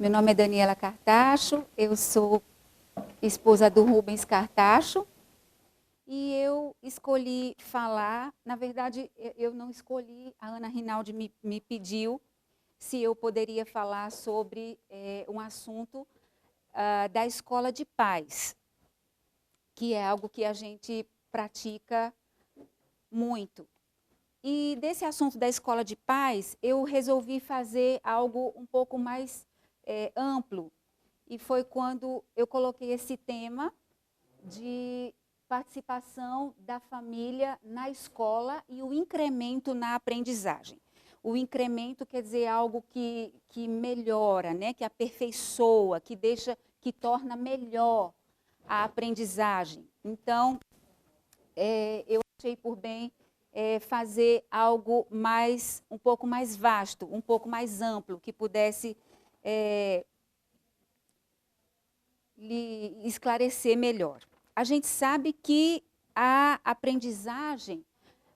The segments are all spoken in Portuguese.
Meu nome é Daniela Cartacho, eu sou esposa do Rubens Cartacho e eu escolhi falar, na verdade eu não escolhi, a Ana Rinaldi me pediu se eu poderia falar sobre um assunto da escola de paz, que é algo que a gente pratica muito. E desse assunto da escola de paz, eu resolvi fazer algo um pouco mais amplo. E foi quando eu coloquei esse tema de participação da família na escola e o incremento na aprendizagem. O incremento quer dizer algo que melhora, né? Que aperfeiçoa, que torna melhor a aprendizagem. Então, eu achei por bem fazer algo um pouco mais vasto, um pouco mais amplo, que pudesse lhe esclarecer melhor. A gente sabe que a aprendizagem,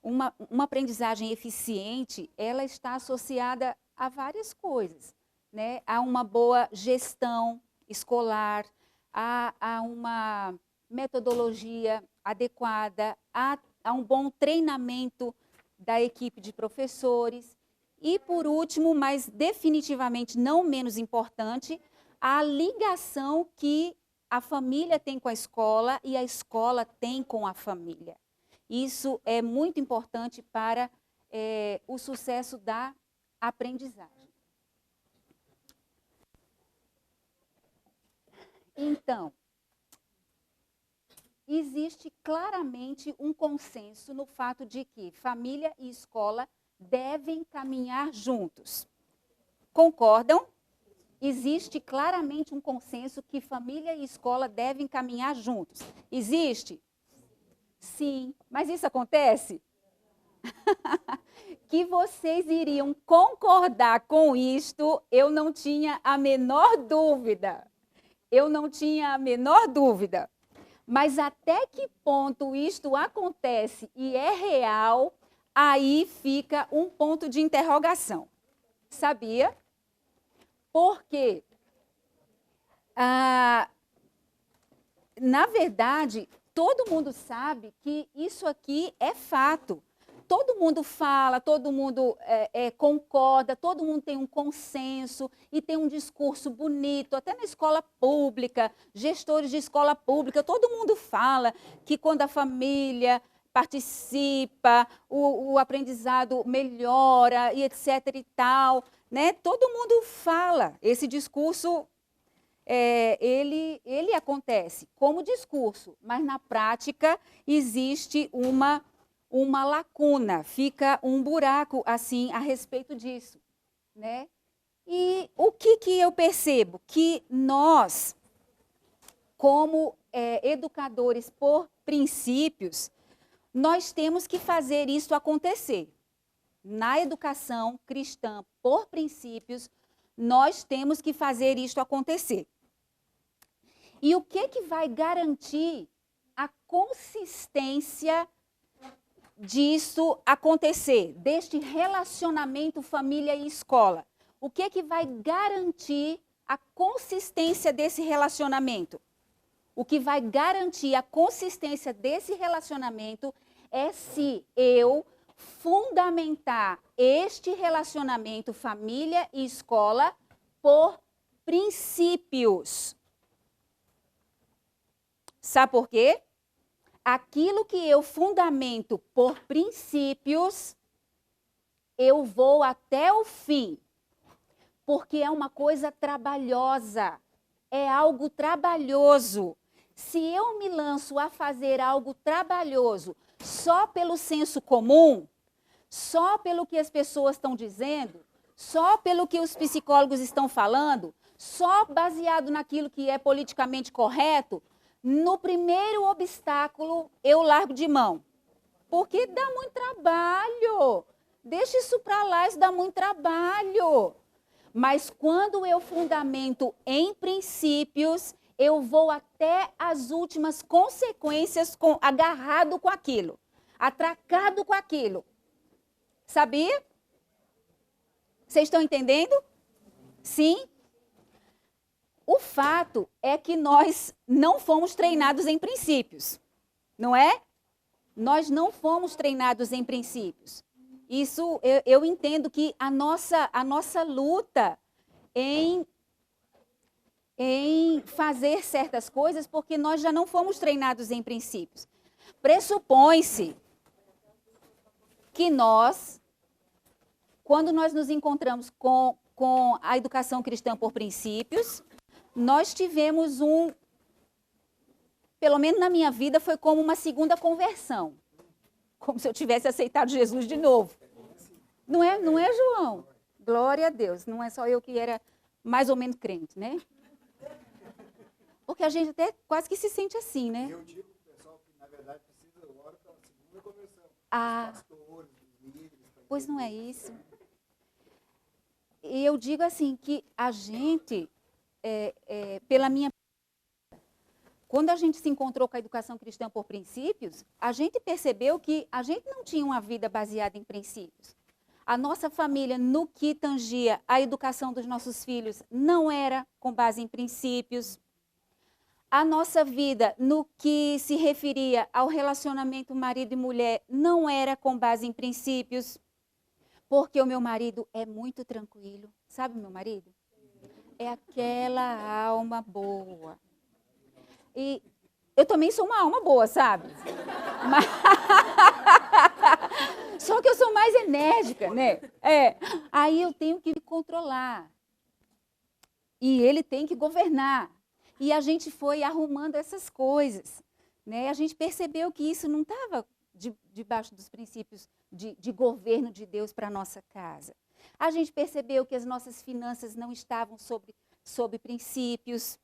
uma aprendizagem eficiente, ela está associada a várias coisas, né? A uma boa gestão escolar, a uma metodologia adequada, a um bom treinamento da equipe de professores e, por último, mas definitivamente não menos importante, a ligação que a família tem com a escola e a escola tem com a família. Isso é muito importante para o sucesso da aprendizagem. Então, existe claramente um consenso no fato de que família e escola devem caminhar juntos. Concordam? Existe claramente um consenso que família e escola devem caminhar juntos. Existe? Sim. Mas isso acontece? Que vocês iriam concordar com isto, eu não tinha a menor dúvida. Eu não tinha a menor dúvida. Mas até que ponto isto acontece e é real, aí fica um ponto de interrogação. Sabia? Porque, na verdade, todo mundo sabe que isso aqui é fato. Todo mundo fala, todo mundo concorda, todo mundo tem um consenso e tem um discurso bonito, até na escola pública, gestores de escola pública, todo mundo fala que quando a família participa, o aprendizado melhora e etc e tal, né? Todo mundo fala, esse discurso ele acontece como discurso, mas na prática existe uma lacuna, fica um buraco assim a respeito disso, né? E o que eu percebo? Que nós, como educadores por princípios, nós temos que fazer isso acontecer. Na educação cristã por princípios, nós temos que fazer isto acontecer. E o que vai garantir a consistência disso acontecer, deste relacionamento família e escola? O que vai garantir a consistência desse relacionamento? O que vai garantir a consistência desse relacionamento é se eu fundamentar este relacionamento família e escola por princípios. Sabe por quê? Aquilo que eu fundamento por princípios, eu vou até o fim, porque é uma coisa trabalhosa, é algo trabalhoso. Se eu me lanço a fazer algo trabalhoso só pelo senso comum, só pelo que as pessoas estão dizendo, só pelo que os psicólogos estão falando, só baseado naquilo que é politicamente correto, no primeiro obstáculo eu largo de mão. Porque dá muito trabalho. Deixa isso para lá, isso dá muito trabalho. Mas quando eu fundamento em princípios, eu vou até as últimas consequências agarrado com aquilo, atracado com aquilo. Sabia? Vocês estão entendendo? Sim? O fato é que nós não fomos treinados em princípios, não é? Nós não fomos treinados em princípios. Isso eu entendo que a nossa luta em fazer certas coisas, porque nós já não fomos treinados em princípios. Pressupõe-se que nós, quando nós nos encontramos com a educação cristã por princípios, nós tivemos pelo menos na minha vida, foi como uma segunda conversão. Como se eu tivesse aceitado Jesus de novo. Não é, João? Glória a Deus. Não é só eu que era mais ou menos crente, né? Porque a gente até quase que se sente assim, né? Eu digo pro pessoal que, na verdade, precisa agora pela segunda conversão. Ah, Os pastores, os líderes. pois não é isso. E eu digo assim, que a gente, pela minha... Quando a gente se encontrou com a educação cristã por princípios, a gente percebeu que a gente não tinha uma vida baseada em princípios. A nossa família, no que tangia a educação dos nossos filhos, não era com base em princípios. A nossa vida, no que se referia ao relacionamento marido e mulher, não era com base em princípios, porque o meu marido é muito tranquilo. Sabe o meu marido? É aquela alma boa. E eu também sou uma alma boa, sabe? Mas... Só que eu sou mais enérgica, né? Aí eu tenho que me controlar. E ele tem que governar. E a gente foi arrumando essas coisas, né? A gente percebeu que isso não estava debaixo dos princípios de governo de Deus para a nossa casa. A gente percebeu que as nossas finanças não estavam sob princípios.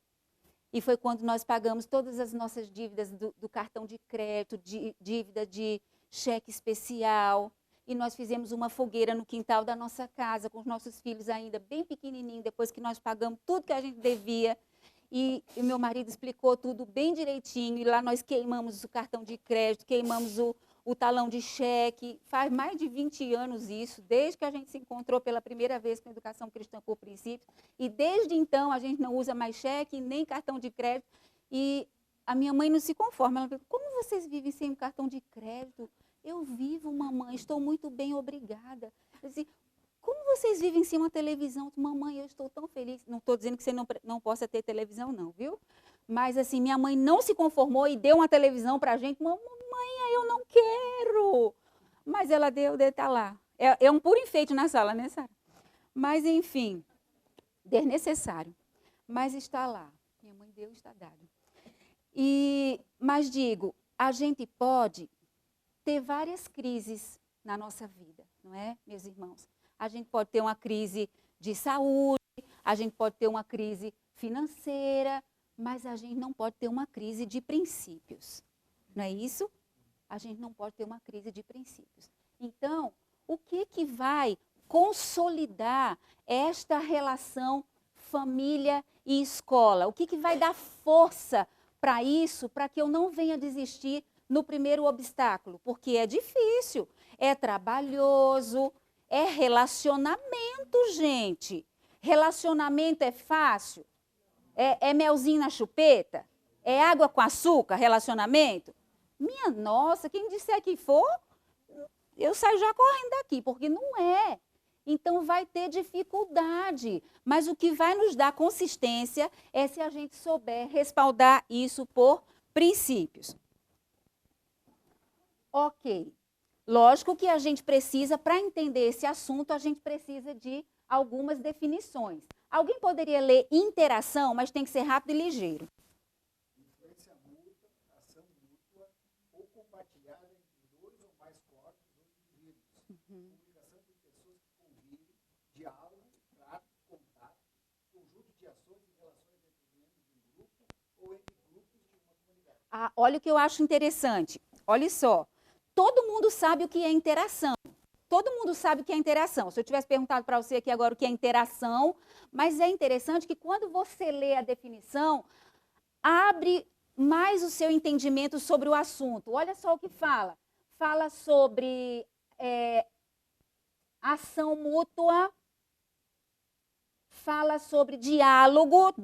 E foi quando nós pagamos todas as nossas dívidas do cartão de crédito, dívida de cheque especial. E nós fizemos uma fogueira no quintal da nossa casa, com os nossos filhos ainda bem pequenininhos, depois que nós pagamos tudo que a gente devia. E o meu marido explicou tudo bem direitinho. E lá nós queimamos o cartão de crédito, queimamos o talão de cheque. Faz mais de 20 anos isso, desde que a gente se encontrou pela primeira vez com a educação cristã por princípios. E desde então a gente não usa mais cheque, nem cartão de crédito. E a minha mãe não se conforma. Ela pergunta, como vocês vivem sem um cartão de crédito? Eu vivo, mamãe, estou muito bem, obrigada. Eu disse, como vocês vivem sem uma televisão? Mamãe, eu estou tão feliz. Não estou dizendo que você não possa ter televisão, não, viu? Mas, assim, minha mãe não se conformou e deu uma televisão para a gente. Mamãe, eu não quero. Mas ela deu, está lá. É um puro enfeite na sala, né, Sara? Mas, enfim, desnecessário. Mas está lá. Minha mãe deu, está dado. Mas digo, a gente pode ter várias crises na nossa vida, não é, meus irmãos? A gente pode ter uma crise de saúde, a gente pode ter uma crise financeira, mas a gente não pode ter uma crise de princípios. Não é isso? A gente não pode ter uma crise de princípios. Então, o que vai consolidar esta relação família e escola? O que vai dar força para isso, para que eu não venha desistir no primeiro obstáculo? Porque é difícil, é trabalhoso, é relacionamento, gente. Relacionamento é fácil? É melzinho na chupeta? É água com açúcar, relacionamento? Minha nossa, quem disser que for, eu saio já correndo daqui, porque não é. Então vai ter dificuldade. Mas o que vai nos dar consistência é se a gente souber respaldar isso por princípios. Ok. Lógico que a gente precisa, para entender esse assunto, a gente precisa de algumas definições. Alguém poderia ler interação, mas tem que ser rápido e ligeiro. Influência mútua, ação mútua ou compartilhada entre dois ou mais corpos ou indivíduos. Comunicação de pessoas que convivem, diálogo, trato, contato, conjunto de ações e relações entre membros de um grupo ou entre grupos de uma comunidade. Olha o que eu acho interessante. Olha só. Todo mundo sabe o que é interação. Todo mundo sabe o que é interação. Se eu tivesse perguntado para você aqui agora o que é interação, mas é interessante que quando você lê a definição, abre mais o seu entendimento sobre o assunto. Olha só o que fala. Fala sobre ação mútua, fala sobre diálogo.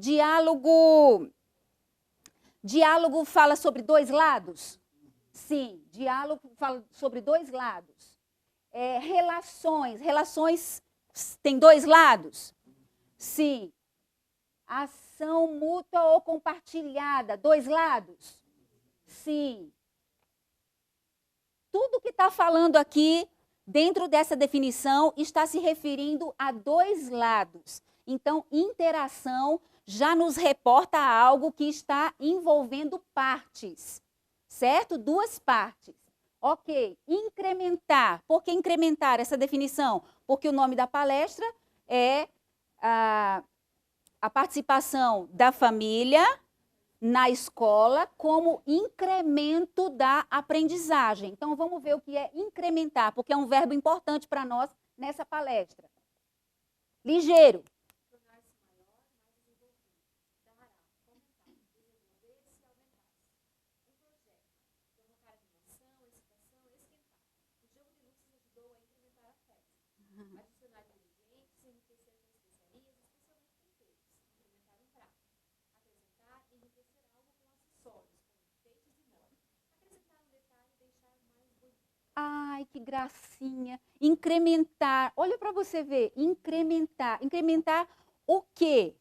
Diálogo fala sobre dois lados? Sim, diálogo fala sobre dois lados. Relações tem dois lados? Sim. Ação mútua ou compartilhada, dois lados? Sim. Tudo que está falando aqui, dentro dessa definição, está se referindo a dois lados. Então, interação já nos reporta a algo que está envolvendo partes, certo? Duas partes. Ok, incrementar. Por que incrementar essa definição? Porque o nome da palestra é a participação da família na escola como incremento da aprendizagem. Então, vamos ver o que é incrementar, porque é um verbo importante para nós nessa palestra. Ligeiro. Ai, que gracinha. Incrementar. Olha para você ver. Incrementar. Incrementar o quê?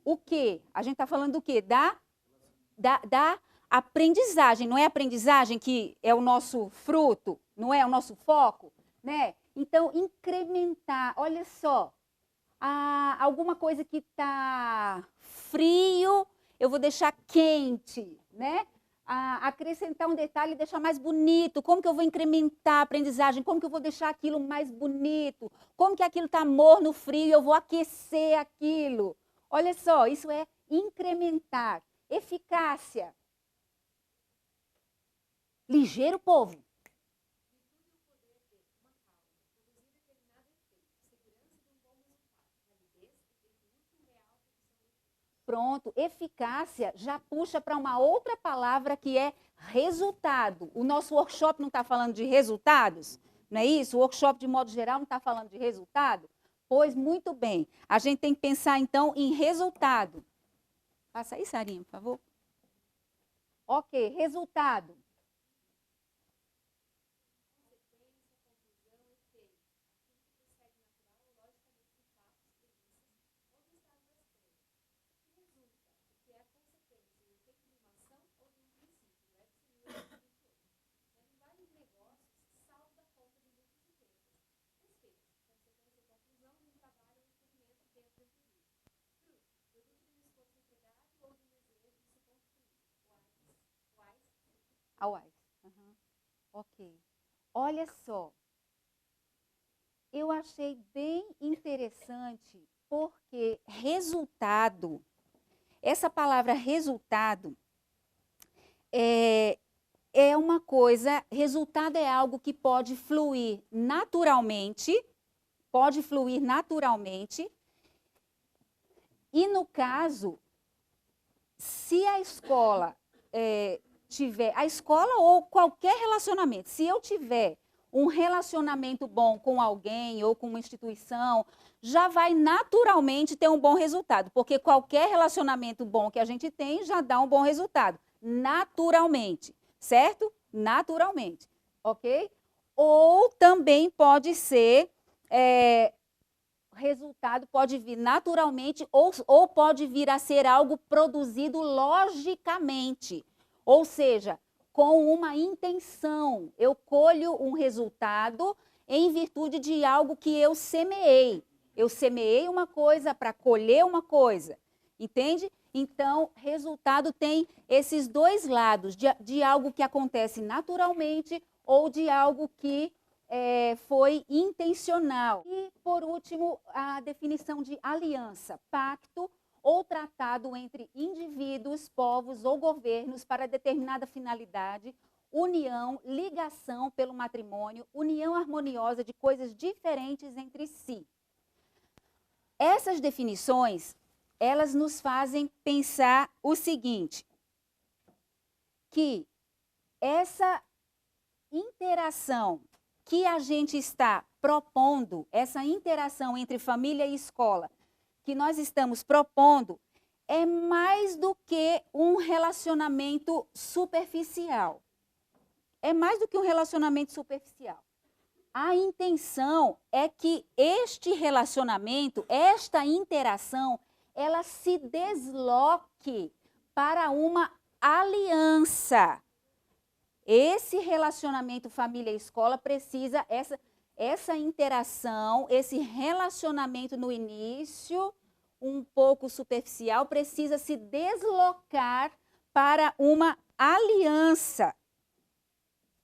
O quê? A gente está falando do quê? Da aprendizagem. Não é aprendizagem que é o nosso fruto? Não é o nosso foco? Né? Então, incrementar. Olha só. Alguma coisa que está frio, eu vou deixar quente, né? Acrescentar um detalhe e deixar mais bonito. Como que eu vou incrementar a aprendizagem? Como que eu vou deixar aquilo mais bonito? Como que aquilo está morno, frio e eu vou aquecer aquilo? Olha só, isso é incrementar. Eficácia. Ligeiro, povo. Pronto, eficácia já puxa para uma outra palavra que é resultado. O nosso workshop não está falando de resultados? Não é isso? O workshop, de modo geral, não está falando de resultado? Pois muito bem. A gente tem que pensar, então, em resultado. Passa aí, Sarinha, por favor. Ok, resultado. Ok. Olha só. Eu achei bem interessante porque resultado, essa palavra resultado é uma coisa, resultado é algo que pode fluir naturalmente, e no caso, se a escola a escola ou qualquer relacionamento, se eu tiver um relacionamento bom com alguém ou com uma instituição, já vai naturalmente ter um bom resultado, porque qualquer relacionamento bom que a gente tem já dá um bom resultado, naturalmente, certo? Naturalmente, ok? Ou também pode ser, resultado pode vir naturalmente ou pode vir a ser algo produzido logicamente. Ou seja, com uma intenção. Eu colho um resultado em virtude de algo que eu semeei. Eu semeei uma coisa para colher uma coisa. Entende? Então, resultado tem esses dois lados, de algo que acontece naturalmente ou de algo que foi intencional. E, por último, a definição de aliança, pacto ou tratado entre indivíduos, povos ou governos para determinada finalidade, união, ligação pelo matrimônio, união harmoniosa de coisas diferentes entre si. Essas definições, elas nos fazem pensar o seguinte, que essa interação que a gente está propondo, essa interação entre família e escola, que nós estamos propondo é mais do que um relacionamento superficial. É mais do que um relacionamento superficial. A intenção é que este relacionamento, esta interação, ela se desloque para uma aliança. Esse relacionamento família-escola precisa, essa interação, esse relacionamento no início, um pouco superficial, precisa se deslocar para uma aliança.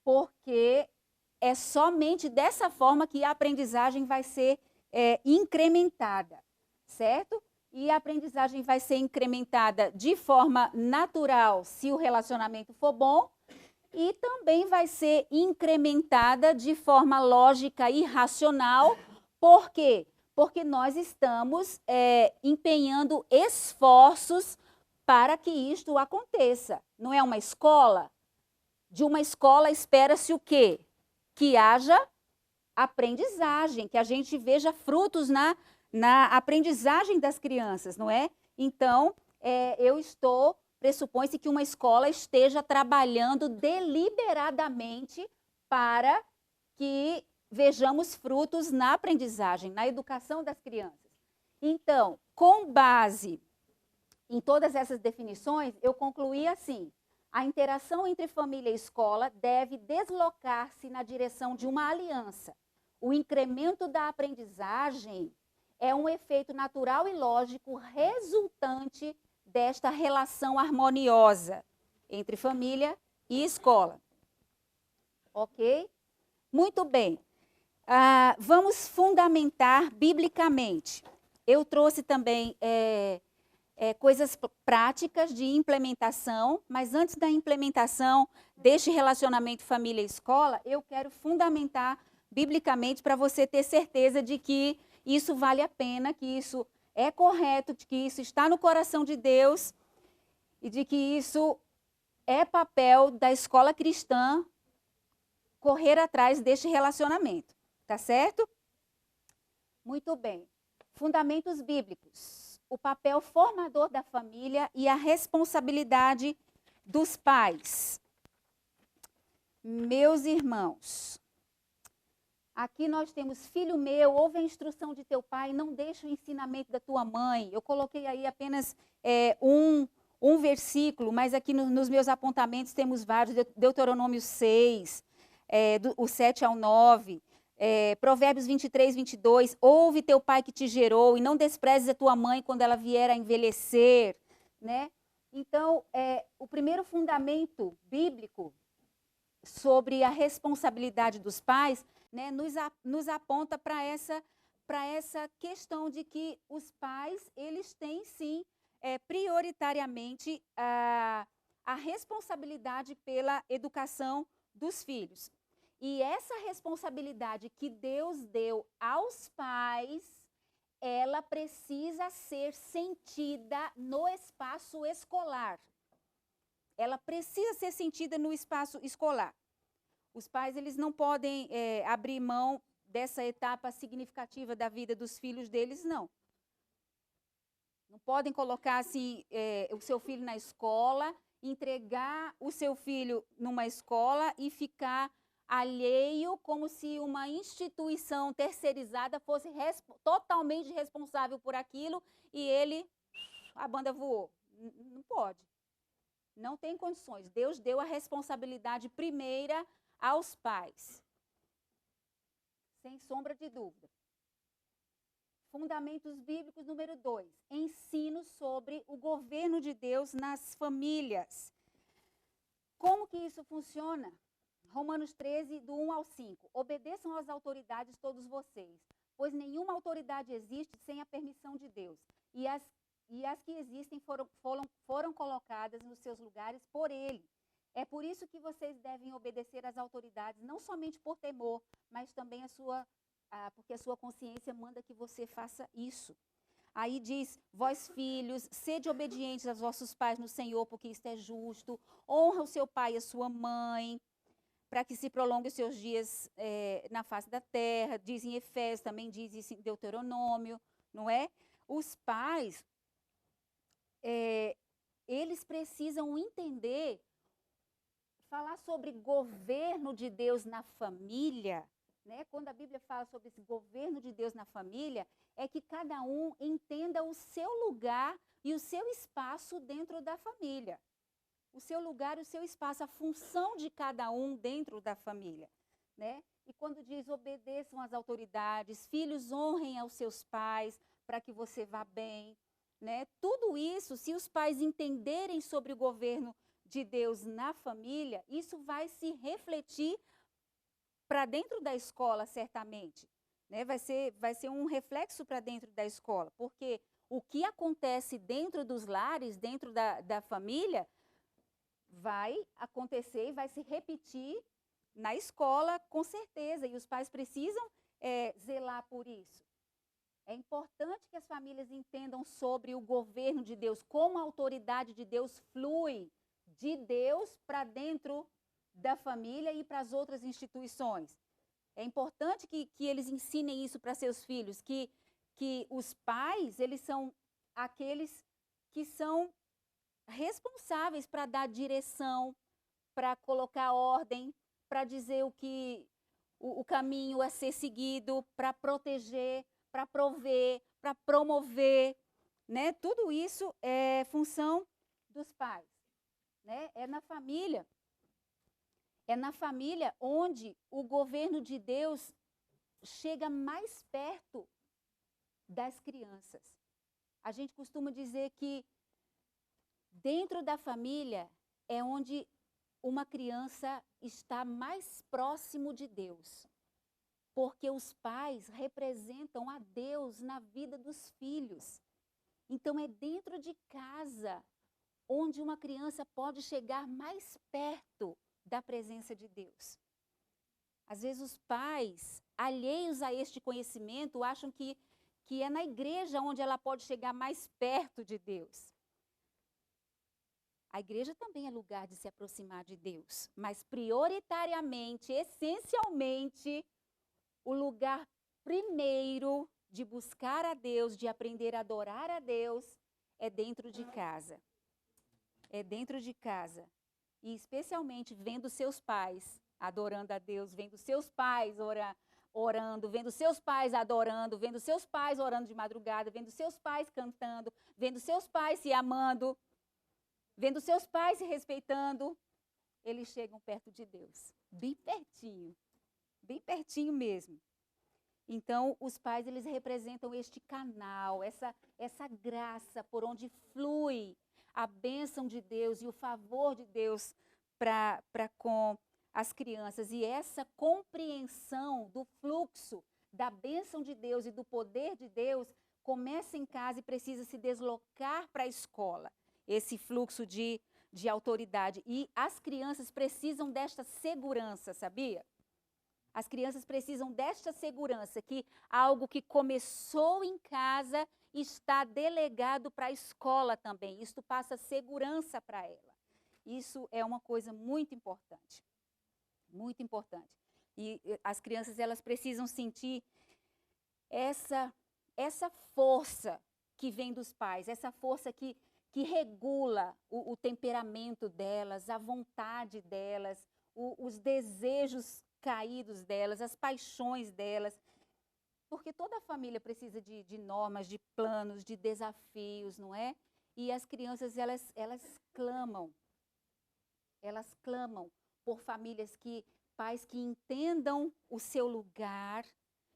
Porque é somente dessa forma que a aprendizagem vai ser incrementada, certo? E a aprendizagem vai ser incrementada de forma natural, se o relacionamento for bom, e também vai ser incrementada de forma lógica e racional. Por quê? Porque nós estamos empenhando esforços para que isto aconteça. Não é uma escola? De uma escola espera-se o quê? Que haja aprendizagem, que a gente veja frutos na aprendizagem das crianças, não é? Então, pressupõe-se que uma escola esteja trabalhando deliberadamente para que vejamos frutos na aprendizagem, na educação das crianças. Então, com base em todas essas definições, eu concluí assim: a interação entre família e escola deve deslocar-se na direção de uma aliança. O incremento da aprendizagem é um efeito natural e lógico resultante desta relação harmoniosa entre família e escola. Ok? Muito bem. Vamos fundamentar biblicamente. Eu trouxe também coisas práticas de implementação, mas antes da implementação deste relacionamento família-escola, eu quero fundamentar biblicamente para você ter certeza de que isso vale a pena, que isso é correto, de que isso está no coração de Deus e de que isso é papel da escola cristã correr atrás deste relacionamento, tá certo? Muito bem. Fundamentos bíblicos. O papel formador da família e a responsabilidade dos pais. Meus irmãos, aqui nós temos: filho meu, ouve a instrução de teu pai, não deixe o ensinamento da tua mãe. Eu coloquei aí apenas um versículo, mas aqui nos meus apontamentos temos vários: Deuteronômio 6, o 7 ao 9, Provérbios 23, 22, ouve teu pai que te gerou e não desprezes a tua mãe quando ela vier a envelhecer, né? Então, o primeiro fundamento bíblico sobre a responsabilidade dos pais, né, nos aponta para essa questão de que os pais, eles têm sim, prioritariamente, a responsabilidade pela educação dos filhos. E essa responsabilidade que Deus deu aos pais, ela precisa ser sentida no espaço escolar. Ela precisa ser sentida no espaço escolar. Os pais, eles não podem abrir mão dessa etapa significativa da vida dos filhos deles, não. Não podem colocar assim, o seu filho na escola, entregar o seu filho numa escola e ficar alheio, como se uma instituição terceirizada fosse totalmente responsável por aquilo e a banda voou. Não pode. Não tem condições. Deus deu a responsabilidade primeira aos pais. Sem sombra de dúvida. Fundamentos bíblicos número 2. Ensino sobre o governo de Deus nas famílias. Como que isso funciona? Romanos 13, do 1 ao 5. Obedeçam às autoridades todos vocês, pois nenhuma autoridade existe sem a permissão de Deus. E as que existem foram colocadas nos seus lugares por Ele. É por isso que vocês devem obedecer às autoridades, não somente por temor, mas também porque a sua consciência manda que você faça isso. Aí diz: vós filhos, sede obedientes aos vossos pais no Senhor, porque isto é justo. Honra o seu pai e a sua mãe, para que se prolongue os seus dias na face da terra. Diz em Efésios, também diz isso em Deuteronômio, não é? os pais, eles precisam entender, falar sobre governo de Deus na família, né? Quando a Bíblia fala sobre esse governo de Deus na família, é que cada um entenda o seu lugar e o seu espaço dentro da família. O seu lugar e o seu espaço, a função de cada um dentro da família, né? E quando diz obedeçam às autoridades, filhos honrem aos seus pais para que você vá bem, né? Tudo isso, se os pais entenderem sobre o governo de Deus na família, isso vai se refletir para dentro da escola, certamente, né? Vai ser um reflexo para dentro da escola, porque o que acontece dentro dos lares, dentro da família, vai acontecer e vai se repetir na escola, com certeza, e os pais precisam zelar por isso. É importante que as famílias entendam sobre o governo de Deus, como a autoridade de Deus flui de Deus para dentro da família e para as outras instituições. É importante que eles ensinem isso para seus filhos, que os pais, eles são aqueles que são responsáveis para dar direção, para colocar ordem, para dizer o caminho a ser seguido, para proteger, para prover, para promover, né? Tudo isso é função dos pais, né? É na família onde o governo de Deus chega mais perto das crianças. A gente costuma dizer que dentro da família é onde uma criança está mais próximo de Deus, porque os pais representam a Deus na vida dos filhos. Então é dentro de casa onde uma criança pode chegar mais perto da presença de Deus. Às vezes os pais, alheios a este conhecimento, acham que é na igreja onde ela pode chegar mais perto de Deus. A igreja também é lugar de se aproximar de Deus, mas prioritariamente, essencialmente, o lugar primeiro de buscar a Deus, de aprender a adorar a Deus, é dentro de casa. É dentro de casa. E especialmente vendo seus pais adorando a Deus, vendo seus pais orando, vendo seus pais adorando, vendo seus pais orando de madrugada, vendo seus pais cantando, vendo seus pais se amando, vendo seus pais se respeitando, eles chegam perto de Deus, bem pertinho mesmo. Então, os pais, eles representam este canal, essa graça por onde flui a bênção de Deus e o favor de Deus para com as crianças. E essa compreensão do fluxo da bênção de Deus e do poder de Deus começa em casa e precisa se deslocar para a escola. Esse fluxo de autoridade. E as crianças precisam desta segurança, sabia? As crianças precisam desta segurança, que algo que começou em casa está delegado para a escola também. Isso passa segurança para ela. Isso é uma coisa muito importante. Muito importante. E as crianças, elas precisam sentir essa força que vem dos pais, essa força que regula o temperamento delas, a vontade delas, os desejos caídos delas, as paixões delas, porque toda a família precisa de normas, de planos, de desafios, não é? E as crianças, elas clamam por famílias pais que entendam o seu lugar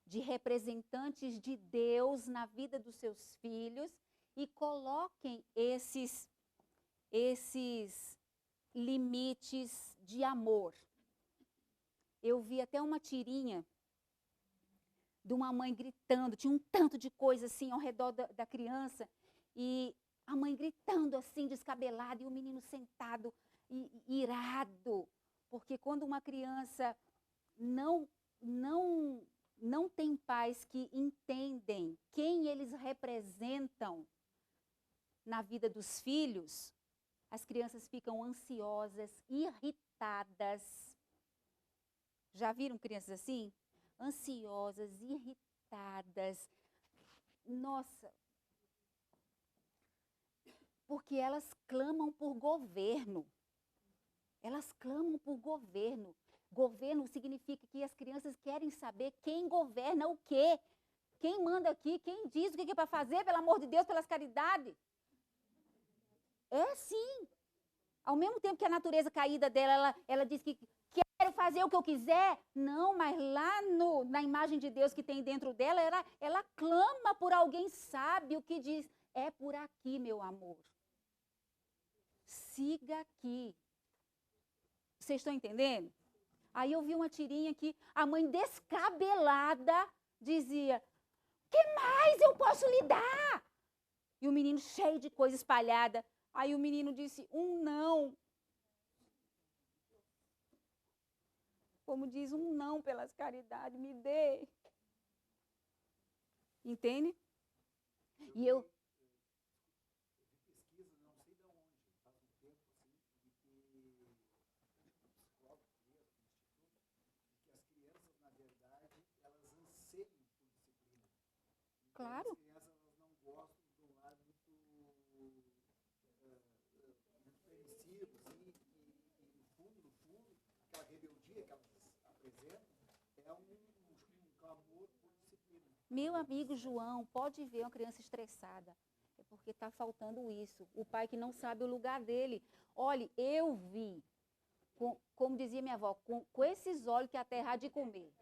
de representantes de Deus na vida dos seus filhos e coloquem esses limites de amor. Eu vi até uma tirinha de uma mãe gritando, tinha um tanto de coisa assim ao redor da criança, e a mãe gritando assim, descabelada, e o menino sentado, irado, porque quando uma criança não tem pais que entendem quem eles representam na vida dos filhos, as crianças ficam ansiosas, irritadas. Já viram crianças assim? Ansiosas, irritadas. Nossa, Porque elas clamam por governo. Elas clamam por governo. Governo significa que as crianças querem saber quem governa o quê. Quem manda aqui, quem diz o que é para fazer, pelo amor de Deus, pelas caridades. É sim. Ao mesmo tempo que a natureza caída dela, ela diz que quero fazer o que eu quiser. Não, mas lá na imagem de Deus que tem dentro dela, ela clama por alguém sábio que diz, é por aqui, meu amor. Siga aqui. Vocês estão entendendo? Aí eu vi uma tirinha que a mãe descabelada dizia, o que mais eu posso lhe dar? E o menino cheio de coisa espalhada. Aí o menino disse, um não. Como diz, um não pelas caridades, me dê. Entende? E eu... vi pesquisa, não sei de onde, faz um tempo, assim, de que psicólogo mesmo, instituto, de que as crianças, na verdade, elas anseiam por disciplina. Então, claro. as crianças elas não gostam de um lado muito permissivo, assim, e no fundo, aquela rebeldia que elas apresentam é um clamor por disciplina. Meu amigo João, pode ver uma criança estressada. É porque está faltando isso. O pai que não sabe o lugar dele. Olha, eu vi, como dizia minha avó, com esses olhos que a terra há de comer.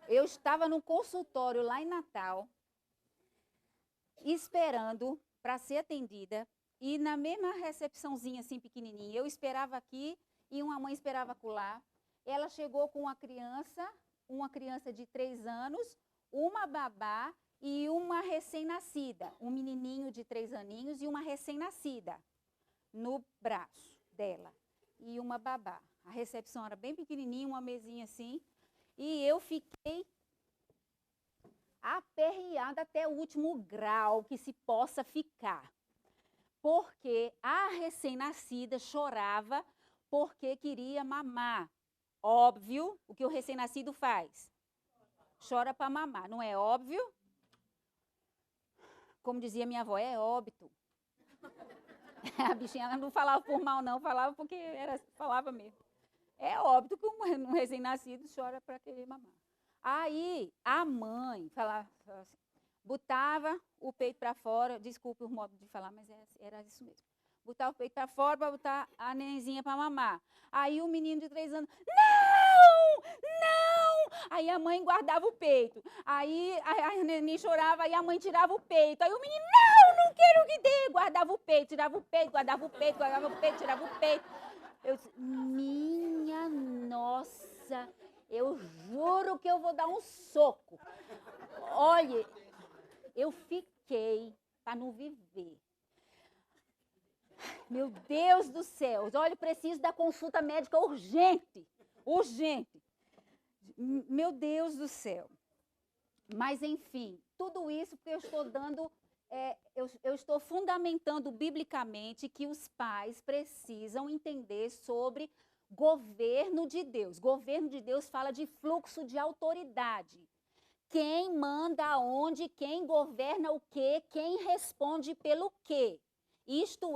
Eu estava no consultório lá em Natal, esperando para ser atendida. E na mesma recepçãozinha assim pequenininha, eu esperava aqui e uma mãe esperava acolá. Ela chegou com uma criança de 3 anos, uma babá e uma recém-nascida. Um menininho de 3 aninhos e uma recém-nascida no braço dela. E uma babá. A recepção era bem pequenininha, uma mesinha assim. E eu fiquei aperreada até o último grau que se possa ficar. Porque a recém-nascida chorava porque queria mamar. Óbvio, o que o recém-nascido faz? Chora para mamar, não é óbvio? Como dizia minha avó, é óbito. A bichinha ela não falava por mal não, falava porque falava mesmo. É óbito que um recém-nascido chora para querer mamar. Aí a mãe falava assim, botava o peito para fora, desculpe o modo de falar, mas era isso mesmo. Botava o peito para fora para botar a nenenzinha para mamar. Aí o menino de 3 anos, não, não! Aí a mãe guardava o peito. Aí a neném chorava, aí a mãe tirava o peito. Aí o menino, não quero que dê. Guardava o peito, tirava o peito, guardava o peito, guardava o peito, tirava o peito. Eu disse, minha nossa, eu juro que eu vou dar um soco. Olha, eu fiquei para não viver. Meu Deus do céu, olha, eu preciso da consulta médica urgente, urgente. Meu Deus do céu. Mas, enfim, tudo isso porque eu estou dando, eu estou fundamentando biblicamente que os pais precisam entender sobre governo de Deus. Governo de Deus fala de fluxo de autoridade. Quem manda aonde, quem governa o quê, quem responde pelo quê. Isto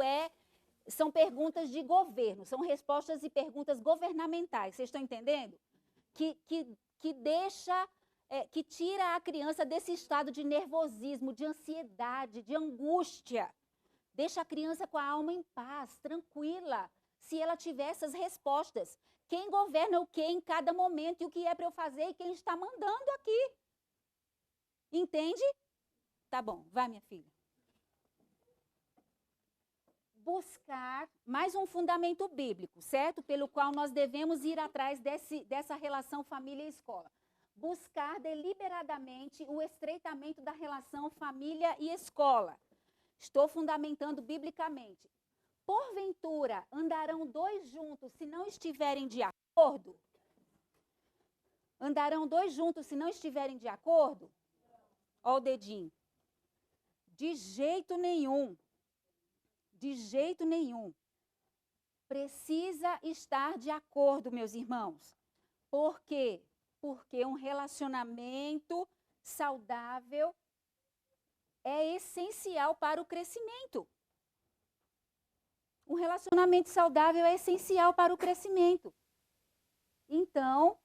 são perguntas de governo, são respostas e perguntas governamentais. Vocês estão entendendo? Que deixa, que tira a criança desse estado de nervosismo, de ansiedade, de angústia. Deixa a criança com a alma em paz, tranquila, se ela tiver essas respostas. Quem governa o quê em cada momento e o que é para eu fazer e quem está mandando aqui. Entende? Tá bom, vai minha filha. Buscar mais um fundamento bíblico, certo? Pelo qual nós devemos ir atrás dessa relação família e escola. Buscar deliberadamente o estreitamento da relação família e escola. Estou fundamentando biblicamente. Porventura, andarão 2 juntos se não estiverem de acordo? Andarão 2 juntos se não estiverem de acordo? Olha o dedinho. De jeito nenhum. De jeito nenhum. Precisa estar de acordo, meus irmãos. Por quê? Porque um relacionamento saudável é essencial para o crescimento. Um relacionamento saudável é essencial para o crescimento. Então,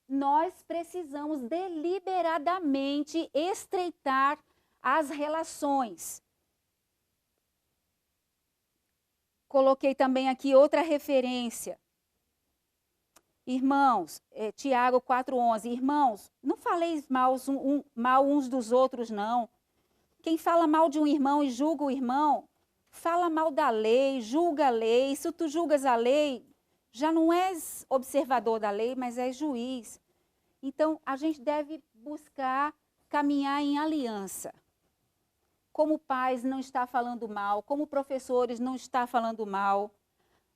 nós precisamos deliberadamente estreitar as relações. Coloquei também aqui outra referência. Irmãos, Tiago 4,11. Irmãos, não faleis mal uns dos outros, não. Quem fala mal de um irmão e julga o irmão, fala mal da lei, julga a lei. Se tu julgas a lei, já não és observador da lei, mas és juiz. Então, a gente deve buscar caminhar em aliança. Como pais não está falando mal, como professores não está falando mal,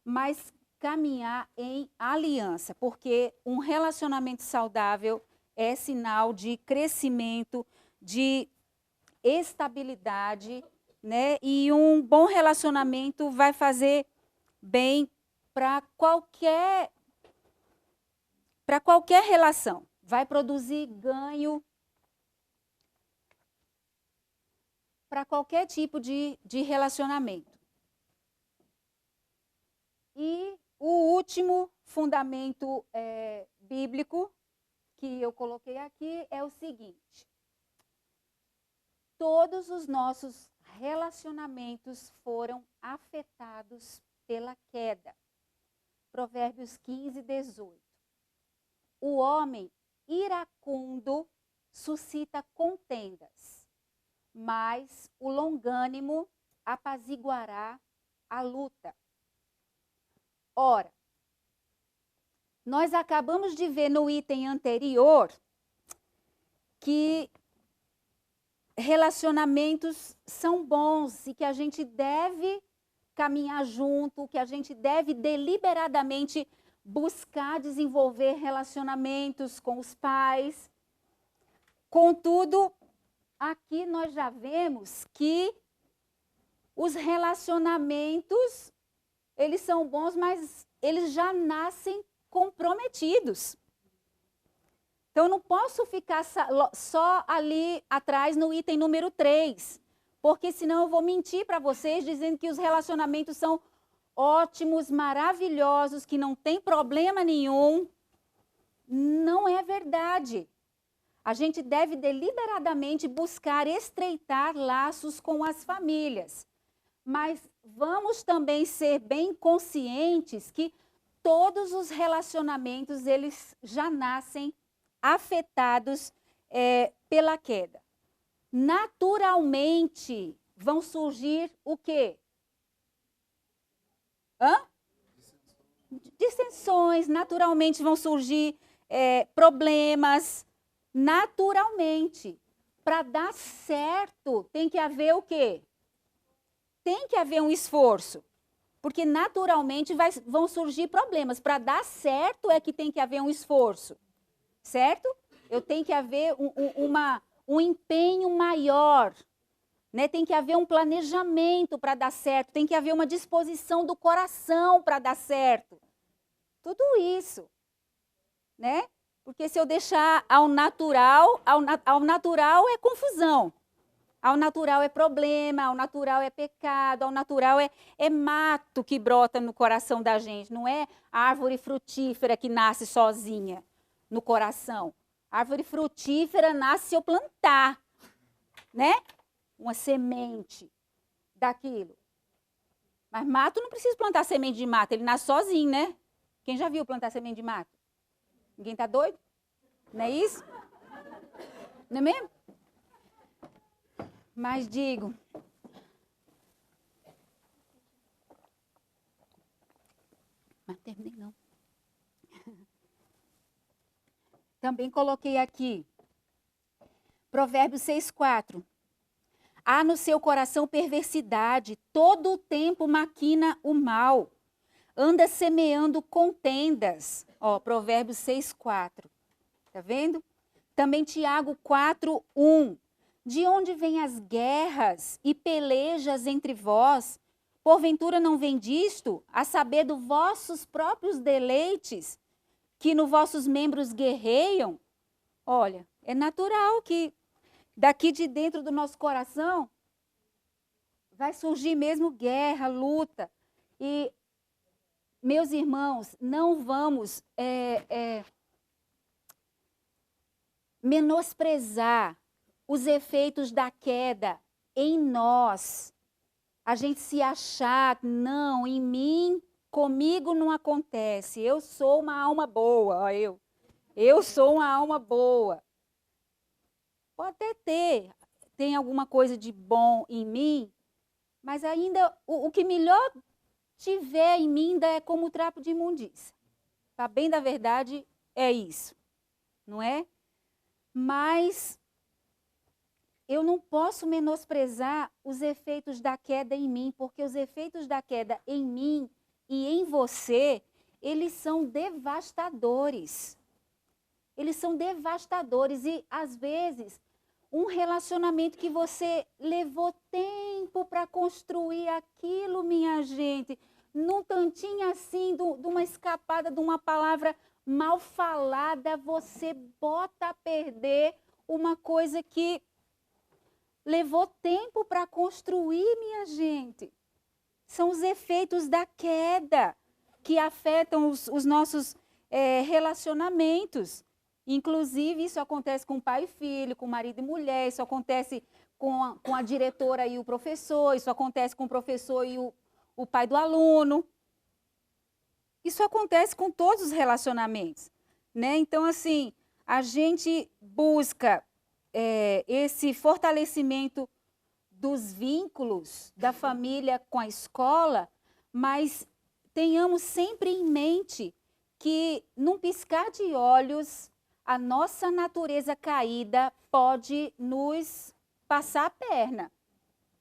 mas caminhar em aliança, porque um relacionamento saudável é sinal de crescimento, de estabilidade, né? E um bom relacionamento vai fazer bem para qualquer relação. Vai produzir ganho para qualquer tipo de relacionamento. E o último fundamento bíblico que eu coloquei aqui é o seguinte: todos os nossos relacionamentos foram afetados pela queda. Provérbios 15, 18. O homem iracundo suscita contendas, mas o longânimo apaziguará a luta. Ora, nós acabamos de ver no item anterior que relacionamentos são bons e que a gente deve caminhar junto, que a gente deve deliberadamente buscar desenvolver relacionamentos com os pais. Contudo, aqui nós já vemos que os relacionamentos, eles são bons, mas eles já nascem comprometidos. Então, eu não posso ficar só ali atrás no item número 3, porque senão eu vou mentir para vocês dizendo que os relacionamentos são ótimos, maravilhosos, que não tem problema nenhum. Não é verdade. A gente deve deliberadamente buscar estreitar laços com as famílias. Mas vamos também ser bem conscientes que todos os relacionamentos, eles já nascem afetados pela queda. Naturalmente, vão surgir o quê? Dissensões, naturalmente vão surgir problemas, naturalmente. Para dar certo, tem que haver o quê? Tem que haver um esforço, porque naturalmente vão surgir problemas. Para dar certo é que tem que haver um esforço, certo? Eu tenho que haver um empenho maior, né? Tem que haver um planejamento para dar certo, tem que haver uma disposição do coração para dar certo. Tudo isso, né? Porque se eu deixar ao natural é confusão. Ao natural é problema, ao natural é pecado, ao natural é mato que brota no coração da gente. Não é árvore frutífera que nasce sozinha no coração. Árvore frutífera nasce se eu plantar, né? Uma semente daquilo. Mas mato não precisa plantar semente de mato, ele nasce sozinho, né? Quem já viu plantar semente de mato? Ninguém está doido? Não é isso? Não é mesmo? Mas digo, mas terminei não. Também coloquei aqui, Provérbios 6,4. Há no seu coração perversidade, todo o tempo maquina o mal, anda semeando contendas. Ó, Provérbios 6,4. Tá vendo? Também Tiago 4,1. De onde vêm as guerras e pelejas entre vós? Porventura não vem disto, a saber dos vossos próprios deleites, que nos vossos membros guerreiam? Olha, é natural que daqui de dentro do nosso coração vai surgir mesmo guerra, luta. E, meus irmãos, não vamos menosprezar os efeitos da queda em nós. A gente se achar, não, em mim, comigo não acontece. Eu sou uma alma boa, ó, eu sou uma alma boa. Pode até tem alguma coisa de bom em mim, mas ainda o que melhor tiver em mim ainda é como trapo de imundícia. Para bem da verdade, é isso, não é? Mas eu não posso menosprezar os efeitos da queda em mim, porque os efeitos da queda em mim e em você, eles são devastadores. Eles são devastadores e, às vezes, um relacionamento que você levou tempo para construir aquilo, minha gente, num tantinho assim, de uma escapada, de uma palavra mal falada, você bota a perder uma coisa que levou tempo para construir, minha gente. São os efeitos da queda que afetam os nossos relacionamentos. Inclusive, isso acontece com pai e filho, com marido e mulher, isso acontece com a diretora e o professor, isso acontece com o professor e o pai do aluno. Isso acontece com todos os relacionamentos, né? Então, assim, a gente busca esse fortalecimento dos vínculos da família com a escola, mas tenhamos sempre em mente que, num piscar de olhos, a nossa natureza caída pode nos passar a perna.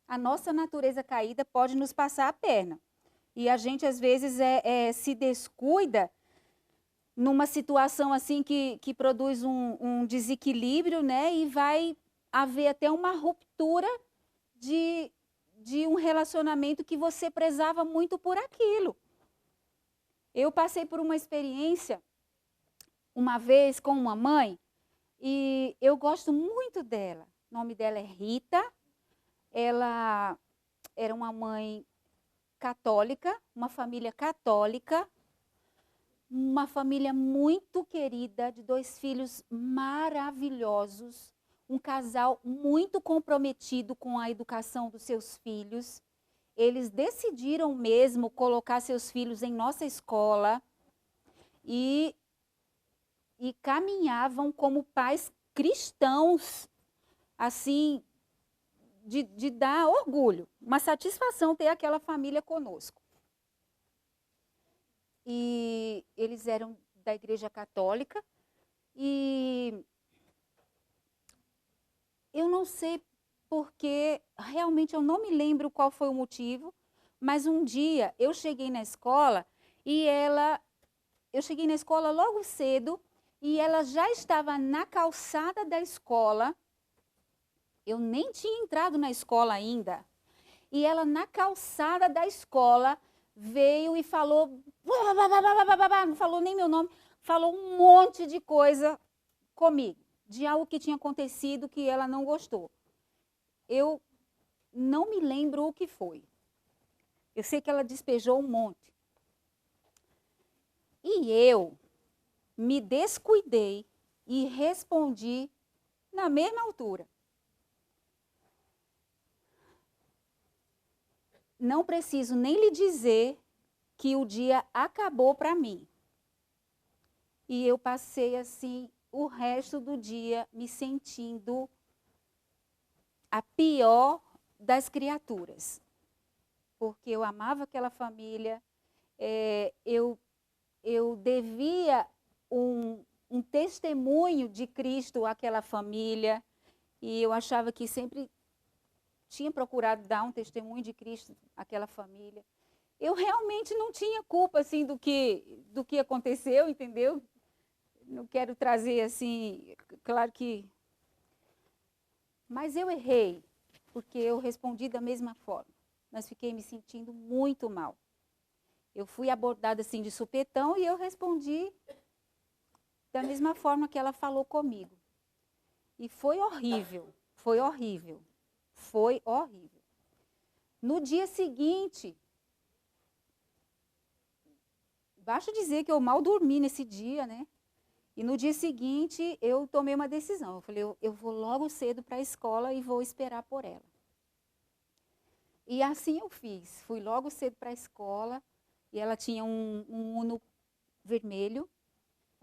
A nossa natureza caída pode nos passar a perna. E a gente, às vezes, se descuida numa situação assim que produz um desequilíbrio, né? E vai haver até uma ruptura de um relacionamento que você prezava muito por aquilo. Eu passei por uma experiência uma vez com uma mãe e eu gosto muito dela. O nome dela é Rita. Ela era uma mãe católica, uma família católica, uma família muito querida, de 2 filhos maravilhosos, um casal muito comprometido com a educação dos seus filhos. Eles decidiram mesmo colocar seus filhos em nossa escola e caminhavam como pais cristãos, assim, de dar orgulho, uma satisfação ter aquela família conosco. E eles eram da Igreja Católica e eu não sei porque, realmente eu não me lembro qual foi o motivo, mas um dia eu cheguei na escola e eu cheguei na escola logo cedo e ela já estava na calçada da escola. Eu nem tinha entrado na escola ainda. E ela na calçada da escola veio e falou, não falou nem meu nome, falou um monte de coisa comigo, de algo que tinha acontecido que ela não gostou. Eu não me lembro o que foi. Eu sei que ela despejou um monte. E eu me descuidei e respondi na mesma altura. Não preciso nem lhe dizer que o dia acabou para mim. E eu passei assim o resto do dia me sentindo a pior das criaturas. Porque eu amava aquela família, eu devia um testemunho de Cristo àquela família, e eu achava que sempre tinha procurado dar um testemunho de Cristo àquela família. Eu realmente não tinha culpa assim do que aconteceu, entendeu? Não quero trazer assim, claro que... Mas eu errei, porque eu respondi da mesma forma, mas fiquei me sentindo muito mal. Eu fui abordada assim de supetão e eu respondi da mesma forma que ela falou comigo. E foi horrível, foi horrível, foi horrível. No dia seguinte, basta dizer que eu mal dormi nesse dia, né? E no dia seguinte, eu tomei uma decisão. Eu falei, eu vou logo cedo para a escola e vou esperar por ela. E assim eu fiz. Fui logo cedo para a escola e ela tinha um Uno vermelho.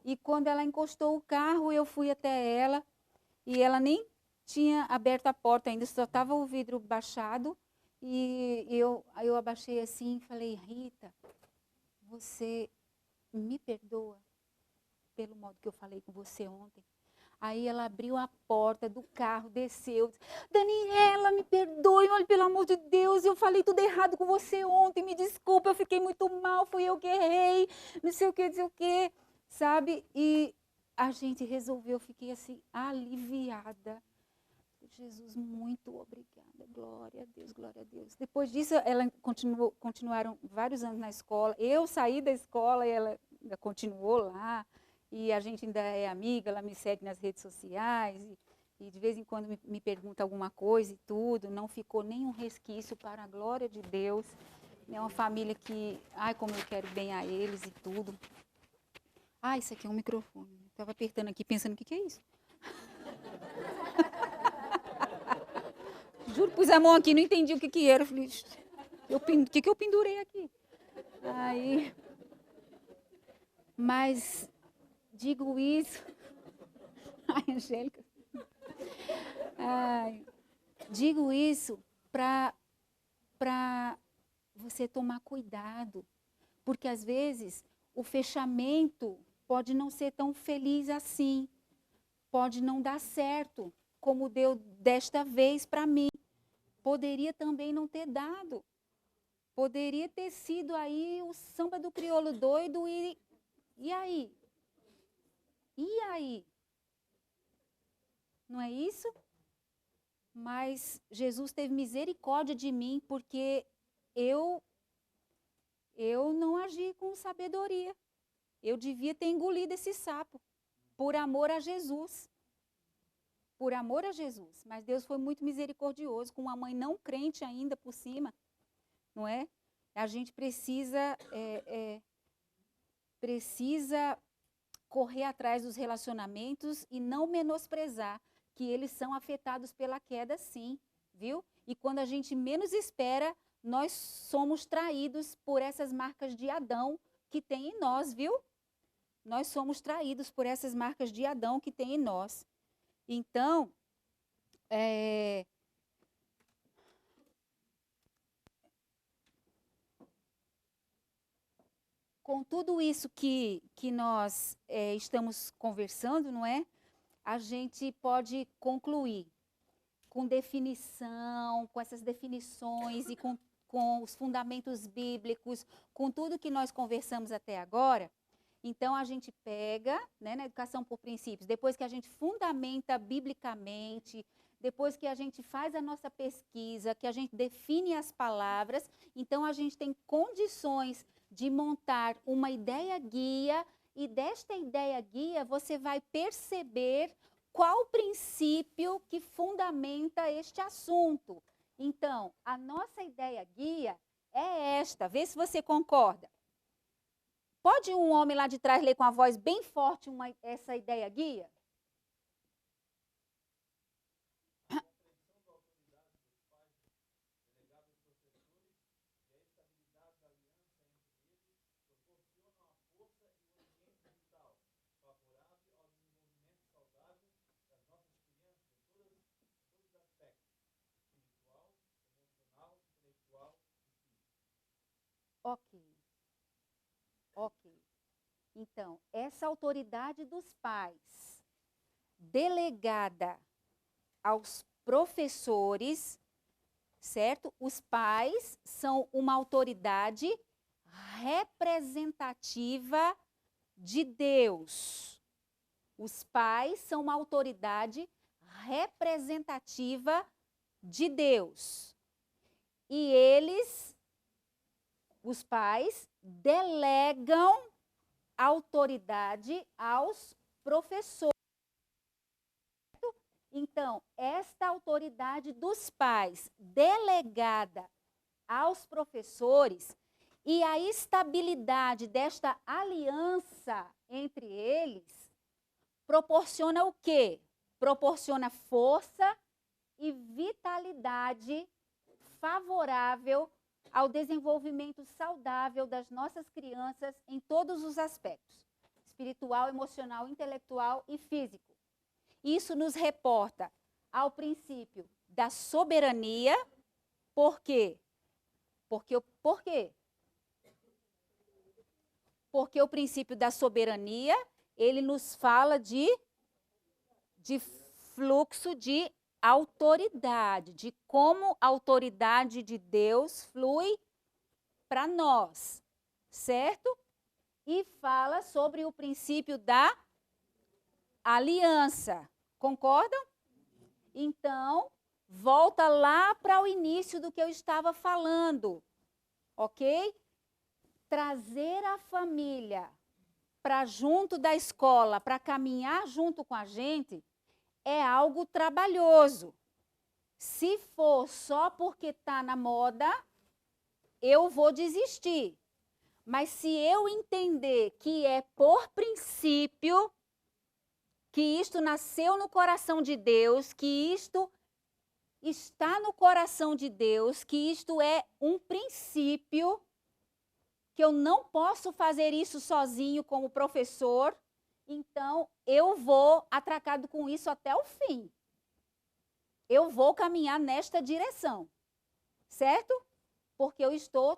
E quando ela encostou o carro, eu fui até ela e ela nem tinha aberto a porta ainda, só estava o vidro baixado. E eu abaixei assim e falei, Rita, você me perdoa pelo modo que eu falei com você ontem? Aí ela abriu a porta do carro, desceu, disse, Daniela, me perdoe, olha, pelo amor de Deus, eu falei tudo errado com você ontem, me desculpa, eu fiquei muito mal, fui eu que errei, não sei o que, sabe? E a gente resolveu, eu fiquei assim, aliviada. Jesus, muito obrigada, glória a Deus, glória a Deus. Depois disso, ela continuaram vários anos na escola, eu saí da escola e ela ainda continuou lá. E a gente ainda é amiga, ela me segue nas redes sociais e de vez em quando me pergunta alguma coisa e tudo. Não ficou nenhum resquício, para a glória de Deus. É uma família que, ai, como eu quero bem a eles e tudo. Ah, isso aqui é um microfone. Estava apertando aqui, pensando, o que é isso? Juro, pus a mão aqui, não entendi o que era. Falei, o que eu pendurei aqui? Aí, mas digo isso. Ai, Angélica. Ai, digo isso para você tomar cuidado, porque às vezes o fechamento pode não ser tão feliz assim, pode não dar certo, como deu desta vez para mim. Poderia também não ter dado, poderia ter sido aí o samba do crioulo doido e aí? E aí? Não é isso? Mas Jesus teve misericórdia de mim porque eu não agi com sabedoria. Eu devia ter engolido esse sapo por amor a Jesus. Por amor a Jesus. Mas Deus foi muito misericordioso, com uma mãe não crente ainda por cima, não é? A gente precisa correr atrás dos relacionamentos e não menosprezar que eles são afetados pela queda, sim, viu? E quando a gente menos espera, nós somos traídos por essas marcas de Adão que tem em nós, viu? Nós somos traídos por essas marcas de Adão que tem em nós. Então, com tudo isso que nós estamos conversando, não é? A gente pode concluir com definição, com essas definições e com os fundamentos bíblicos, com tudo que nós conversamos até agora. Então, a gente pega, né, na educação por princípios, depois que a gente fundamenta biblicamente, depois que a gente faz a nossa pesquisa, que a gente define as palavras, então a gente tem condições de montar uma ideia guia, e desta ideia guia você vai perceber qual o princípio que fundamenta este assunto. Então, a nossa ideia guia é esta, vê se você concorda. Pode um homem lá de trás ler com a voz bem forte essa ideia guia? Ok. Então, essa autoridade dos pais, delegada aos professores, certo? Os pais são uma autoridade representativa de Deus. Os pais são uma autoridade representativa de Deus. E eles, os pais, delegam autoridade aos professores. Então, esta autoridade dos pais, delegada aos professores e a estabilidade desta aliança entre eles proporciona o quê? Proporciona força e vitalidade favorável ao desenvolvimento saudável das nossas crianças em todos os aspectos, espiritual, emocional, intelectual e físico. Isso nos reporta ao princípio da soberania. Por quê? Por quê? Porque o princípio da soberania, ele nos fala de fluxo de autoridade, de como a autoridade de Deus flui para nós, certo? E fala sobre o princípio da aliança. Concordam? Então, volta lá para o início do que eu estava falando, ok? Trazer a família para junto da escola, para caminhar junto com a gente, é algo trabalhoso. Se for só porque está na moda, eu vou desistir. Mas se eu entender que é por princípio, que isto nasceu no coração de Deus, que isto está no coração de Deus, que isto é um princípio, que eu não posso fazer isso sozinho como professor, então eu vou atracado com isso até o fim. Eu vou caminhar nesta direção, certo? Porque eu estou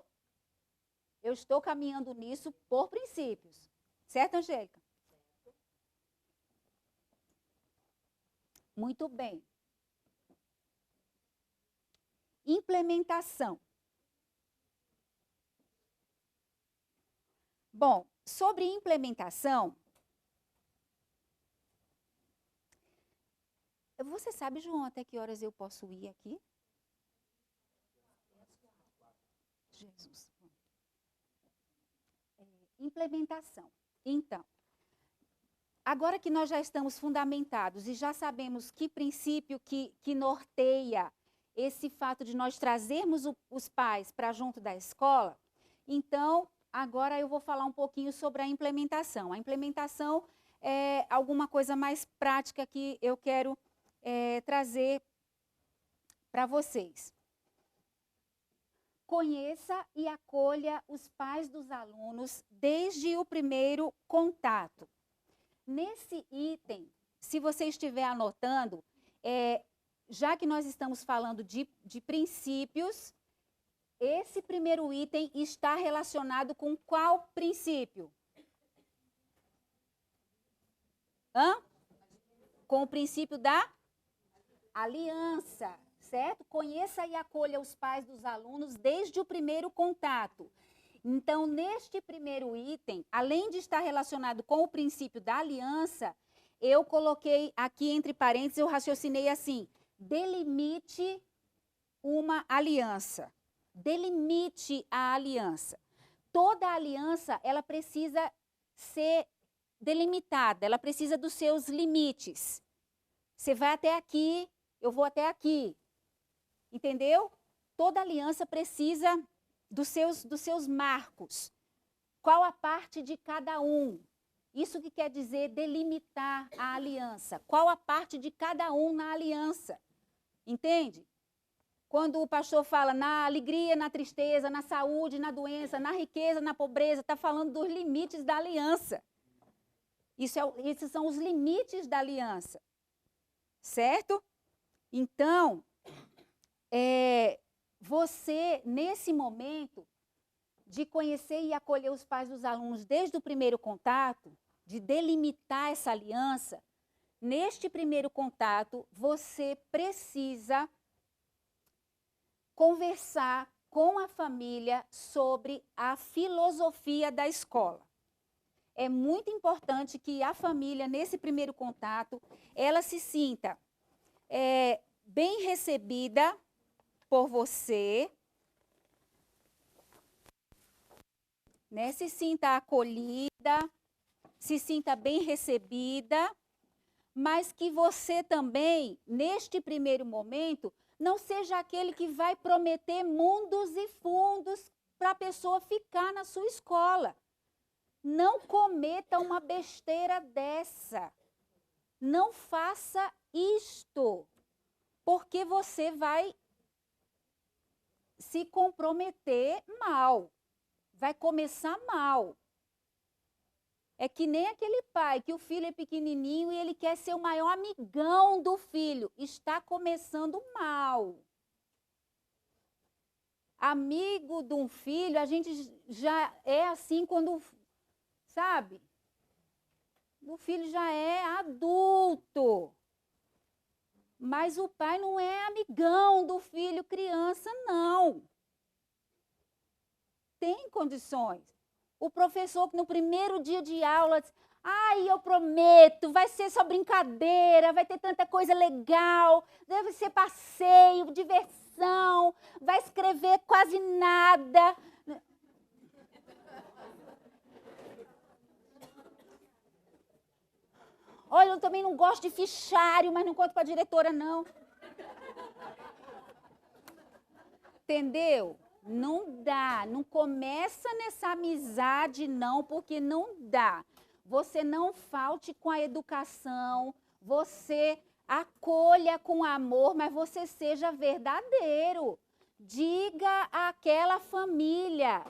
caminhando nisso por princípios. Certo, Angélica? Muito bem. Implementação. Bom, sobre implementação, você sabe, João, até que horas eu posso ir aqui? Jesus. Implementação. Então, agora que nós já estamos fundamentados e já sabemos que princípio que norteia esse fato de nós trazermos os pais para junto da escola, então, agora eu vou falar um pouquinho sobre a implementação. A implementação é alguma coisa mais prática que eu quero trazer para vocês. Conheça e acolha os pais dos alunos desde o primeiro contato. Nesse item, se você estiver anotando, já que nós estamos falando de princípios, esse primeiro item está relacionado com qual princípio? Com o princípio da aliança, certo? Conheça e acolha os pais dos alunos desde o primeiro contato. Então, neste primeiro item, além de estar relacionado com o princípio da aliança, eu coloquei aqui entre parênteses, eu raciocinei assim: delimite uma aliança. Delimite a aliança. Toda aliança, ela precisa ser delimitada, ela precisa dos seus limites. Você vai até aqui, eu vou até aqui. Entendeu? Toda aliança precisa dos seus marcos. Qual a parte de cada um? Isso que quer dizer delimitar a aliança. Qual a parte de cada um na aliança? Entende? Quando o pastor fala na alegria, na tristeza, na saúde, na doença, na riqueza, na pobreza, está falando dos limites da aliança. Esses são os limites da aliança. Certo? Então, você, nesse momento de conhecer e acolher os pais dos alunos desde o primeiro contato, de delimitar essa aliança, neste primeiro contato, você precisa conversar com a família sobre a filosofia da escola. É muito importante que a família, nesse primeiro contato, ela se sinta bem recebida por você, né? Se sinta acolhida, se sinta bem recebida, mas que você também, neste primeiro momento, Não seja aquele que vai prometer mundos e fundos para a pessoa ficar na sua escola. Não cometa uma besteira dessa. Não faça isto, porque você vai se comprometer mal. Vai começar mal. É que nem aquele pai que o filho é pequenininho e ele quer ser o maior amigão do filho. Está começando mal. Amigo de um filho, a gente já é assim quando, sabe? O filho já é adulto. Mas o pai não é amigão do filho criança, não. Tem condições. O professor que no primeiro dia de aula diz, ai, eu prometo, vai ser só brincadeira, vai ter tanta coisa legal, deve ser passeio, diversão, vai escrever quase nada. Olha, eu também não gosto de fichário, mas não conto para a diretora, não. Entendeu? Não dá, não começa nessa amizade não, porque não dá. Você não falte com a educação, você acolha com amor, mas você seja verdadeiro. Diga àquela família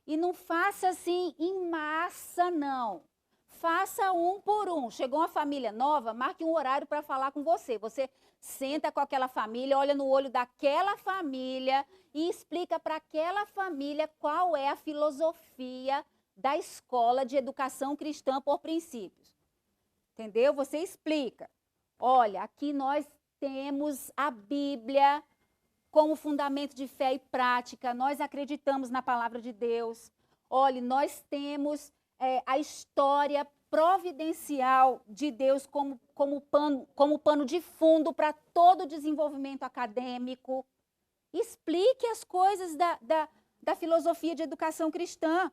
e não faça assim em massa, não. Faça um por um. Chegou uma família nova, marque um horário para falar com você. Você senta com aquela família, olha no olho daquela família e explica para aquela família qual é a filosofia da escola de educação cristã por princípios. Entendeu? Você explica. Olha, aqui nós temos a Bíblia como fundamento de fé e prática. Nós acreditamos na palavra de Deus. Olha, nós temos a história providencial de Deus como pano de fundo para todo o desenvolvimento acadêmico. Explique as coisas da filosofia de educação cristã.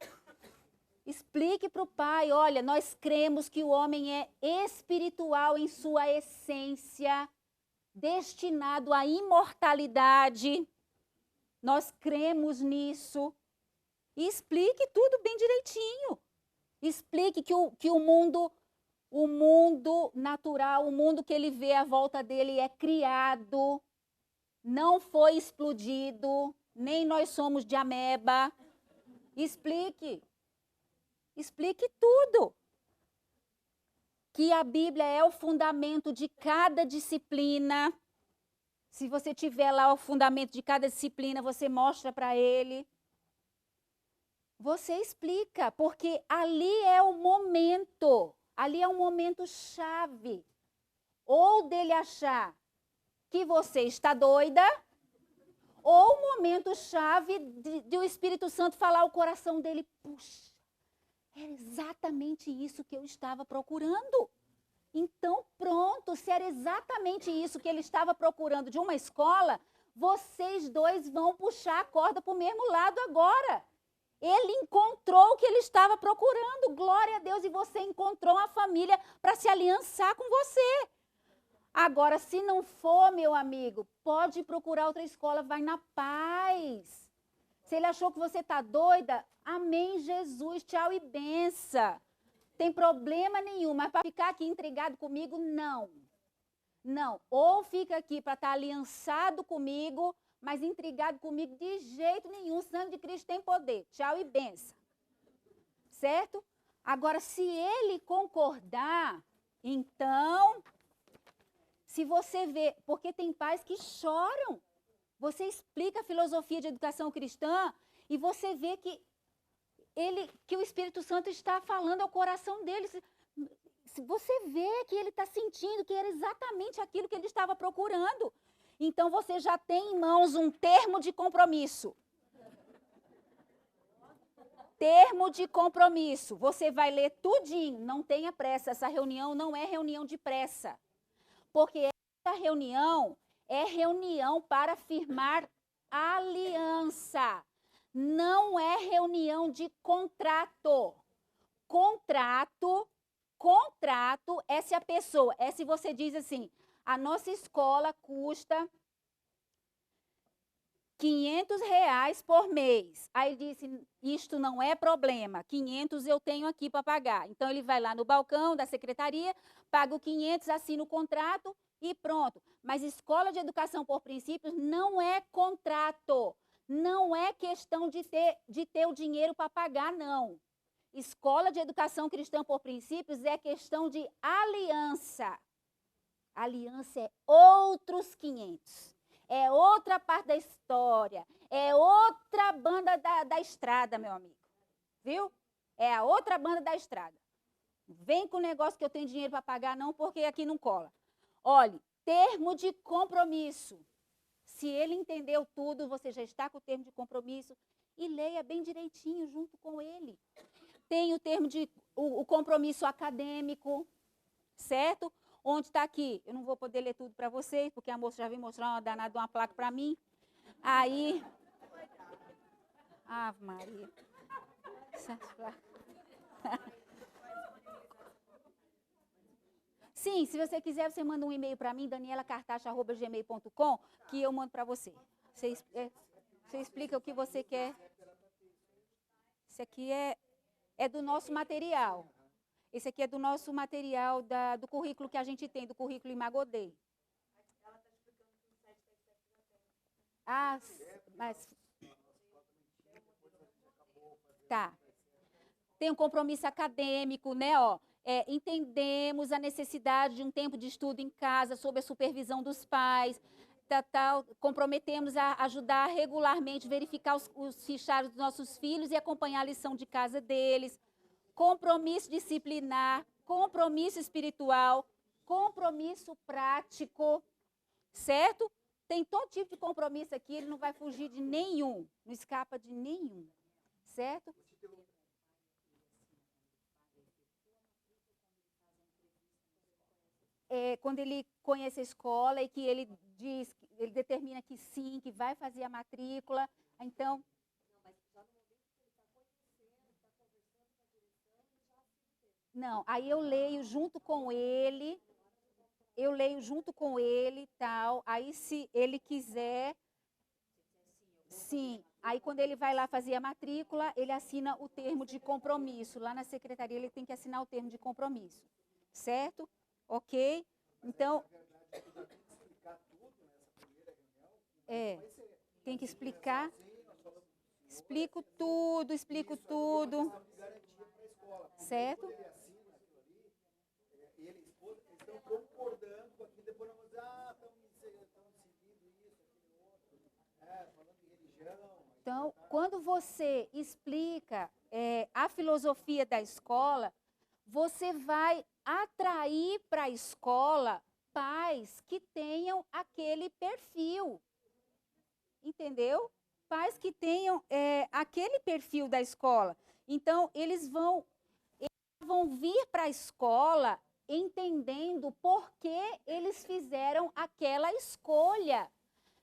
Explique para o pai, olha, nós cremos que o homem é espiritual em sua essência, destinado à imortalidade. Nós cremos nisso. E explique tudo bem direitinho. Explique que o mundo natural, o mundo que ele vê à volta dele é criado, não foi explodido, nem nós somos de ameba. Explique. Explique tudo. Que a Bíblia é o fundamento de cada disciplina. Se você tiver lá o fundamento de cada disciplina, você mostra para ele. Você explica, porque ali é o momento chave. Ou dele achar que você está doida, ou o momento chave de o Espírito Santo falar ao coração dele, puxa, era exatamente isso que eu estava procurando. Então, pronto, se era exatamente isso que ele estava procurando de uma escola, vocês dois vão puxar a corda para o mesmo lado agora. Ele encontrou o que ele estava procurando, glória a Deus, e você encontrou uma família para se aliançar com você. Agora, se não for, meu amigo, pode procurar outra escola, vai na paz. Se ele achou que você está doida, amém, Jesus, tchau e benção. Tem problema nenhum, mas para ficar aqui intrigado comigo, não. Não, ou fica aqui para estar aliançado comigo, mas intrigado comigo de jeito nenhum. O sangue de Cristo tem poder. Tchau e benção. Certo? Agora, se ele concordar, então, se você vê, porque tem pais que choram. Você explica a filosofia de educação cristã e você vê que o Espírito Santo está falando ao coração dele. Se você vê que ele está sentindo que era exatamente aquilo que ele estava procurando. Então, você já tem em mãos um termo de compromisso. Termo de compromisso. Você vai ler tudinho, não tenha pressa. Essa reunião não é reunião de pressa. Porque essa reunião é reunião para firmar aliança. Não é reunião de contrato. Contrato é se a pessoa, é se você diz assim, a nossa escola custa R$ 500 por mês. Aí ele disse, isto não é problema, 500 eu tenho aqui para pagar. Então, ele vai lá no balcão da secretaria, paga o 500, assina o contrato e pronto. Mas escola de educação por princípios não é contrato, não é questão de ter o dinheiro para pagar, não. Escola de educação cristã por princípios é questão de aliança. Aliança é outros 500. É outra parte da história. É outra banda da estrada, meu amigo. Viu? É a outra banda da estrada. Vem com o negócio que eu tenho dinheiro para pagar, não, porque aqui não cola. Olhe, termo de compromisso. Se ele entendeu tudo, você já está com o termo de compromisso e leia bem direitinho junto com ele. Tem o termo de o compromisso acadêmico, certo? Onde está aqui? Eu não vou poder ler tudo para vocês, porque a moça já veio mostrar uma danada de uma placa para mim. Aí... Ave Maria. Sim, se você quiser, você manda um e-mail para mim, danielacartacha@gmail.com, que eu mando para você. Você explica o que você quer. Isso aqui é do nosso material. Esse aqui é do nosso material do currículo que a gente tem, do currículo Imagodei. Ah, mas... Tá. Tem um compromisso acadêmico, né? Ó, entendemos a necessidade de um tempo de estudo em casa, sob a supervisão dos pais. Comprometemos a ajudar regularmente, verificar os fichários dos nossos filhos e acompanhar a lição de casa deles. Compromisso disciplinar, compromisso espiritual, compromisso prático, certo? Tem todo tipo de compromisso aqui, ele não vai fugir de nenhum, não escapa de nenhum, certo? Quando ele conhece a escola e que ele diz, ele determina que sim, que vai fazer a matrícula, então... Não, aí eu leio junto com ele, tal, aí se ele quiser, sim, aí quando ele vai lá fazer a matrícula, ele assina o termo de compromisso, lá na secretaria ele tem que assinar o termo de compromisso, certo? Ok? Então, tem que explicar, explico tudo, certo? Estão concordando com aquilo, depois nós vamos dizer, estão seguindo isso, aquilo outro, falando de religião. Então, quando você explica a filosofia da escola, você vai atrair para a escola pais que tenham aquele perfil, entendeu? Pais que tenham aquele perfil da escola. Então, eles vão vir para a escola entendendo por que eles fizeram aquela escolha.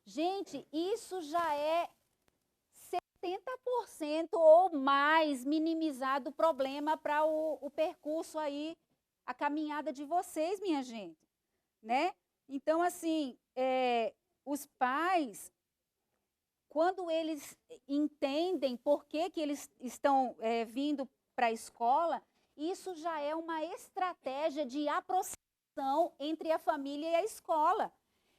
Gente, isso já é 70% ou mais minimizado o problema para o percurso aí, a caminhada de vocês, minha gente, né? Então, assim, os pais, quando eles entendem por que eles estão vindo para a escola, isso já é uma estratégia de aproximação entre a família e a escola.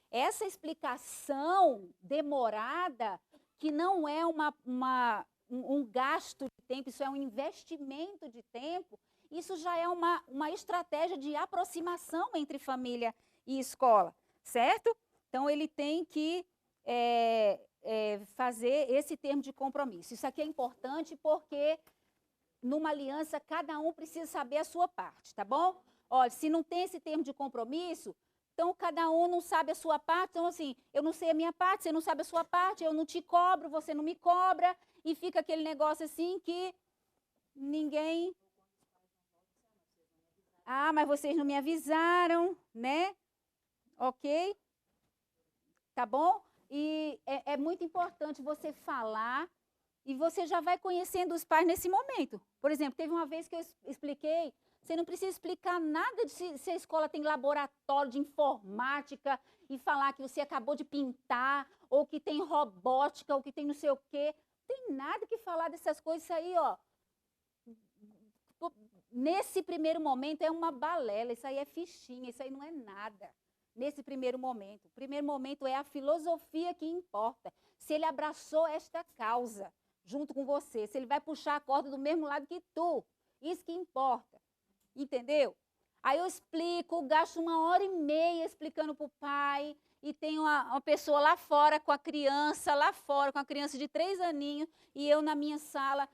Essa explicação demorada, que não é um gasto de tempo, isso é um investimento de tempo, isso já é uma estratégia de aproximação entre família e escola, certo? Então, ele tem que fazer esse termo de compromisso. Isso aqui é importante porque, numa aliança, cada um precisa saber a sua parte, tá bom? Olha, se não tem esse termo de compromisso, então cada um não sabe a sua parte. Então, assim, eu não sei a minha parte, você não sabe a sua parte, eu não te cobro, você não me cobra, e fica aquele negócio assim que ninguém... Ah, mas vocês não me avisaram, né? Ok? Tá bom? E é muito importante você falar, e você já vai conhecendo os pais nesse momento. Por exemplo, teve uma vez que eu expliquei Você não precisa explicar nada de se a escola tem laboratório de informática e falar que você acabou de pintar, ou que tem robótica, ou que tem não sei o quê. Não tem nada que falar dessas coisas. Isso aí, ó, nesse primeiro momento é uma balela, isso aí é fichinha, isso aí não é nada. Nesse primeiro momento. O primeiro momento é a filosofia que importa. Se ele abraçou esta causa junto com você, se ele vai puxar a corda do mesmo lado que tu, isso que importa. Entendeu? Aí eu explico, gasto 1h30 explicando para o pai, e tem uma pessoa lá fora com a criança, com a criança de 3 aninhos, e eu na minha sala,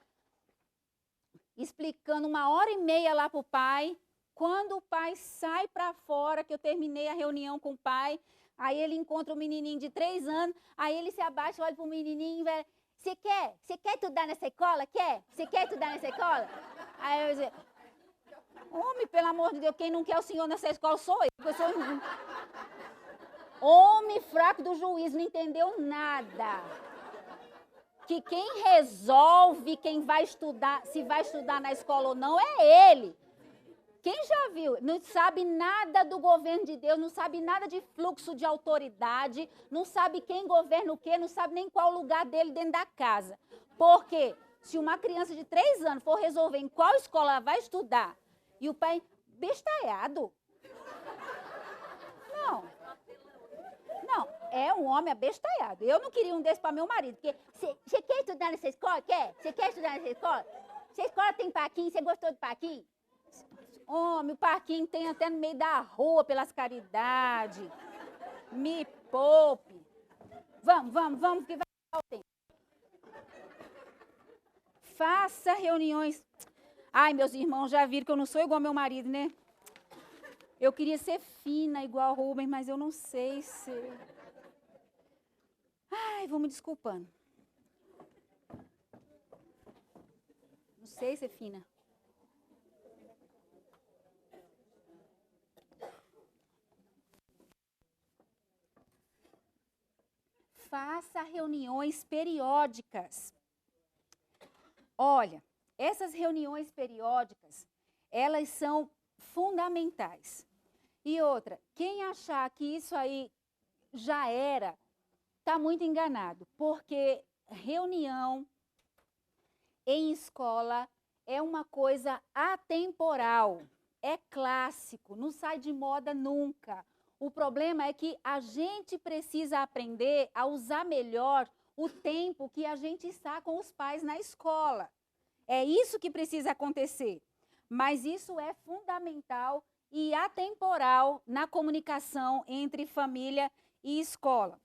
explicando 1h30 lá para o pai. Quando o pai sai para fora, que eu terminei a reunião com o pai, aí ele encontra o menininho de 3 anos, aí ele se abaixa, olha para o menininho, velho, você quer estudar nessa escola? Quer? Você quer estudar nessa escola? Aí eu digo, homem, pelo amor de Deus, quem não quer o senhor nessa escola sou eu sou homem fraco do juízo, não entendeu nada. Que quem resolve quem vai estudar, se vai estudar na escola ou não, é ele. Quem já viu, não sabe nada do governo de Deus, não sabe nada de fluxo de autoridade, não sabe quem governa o quê, não sabe nem qual o lugar dele dentro da casa. Porque se uma criança de 3 anos for resolver em qual escola ela vai estudar, e o pai, bestalhado. Não, é um homem abestalhado. Eu não queria um desse para meu marido, porque você quer estudar nessa escola? Quer? Você quer estudar nessa escola? Se a escola tem parquinho, você gostou do parquinho? Homem, o parquinho tem até no meio da rua, pelas caridades. Me poupe. Vamos, que vai dar o tempo. Faça reuniões. Ai, meus irmãos já viram que eu não sou igual ao meu marido, né? Eu queria ser fina igual o Rubens, mas eu não sei ser. Ai, vou me desculpando. Não sei ser fina. Faça reuniões periódicas. Olha, essas reuniões periódicas, elas são fundamentais. E outra, quem achar que isso aí já era, está muito enganado, porque reunião em escola é uma coisa atemporal, é clássico, não sai de moda nunca. O problema é que a gente precisa aprender a usar melhor o tempo que a gente está com os pais na escola. É isso que precisa acontecer. Mas isso é fundamental e atemporal na comunicação entre família e escola.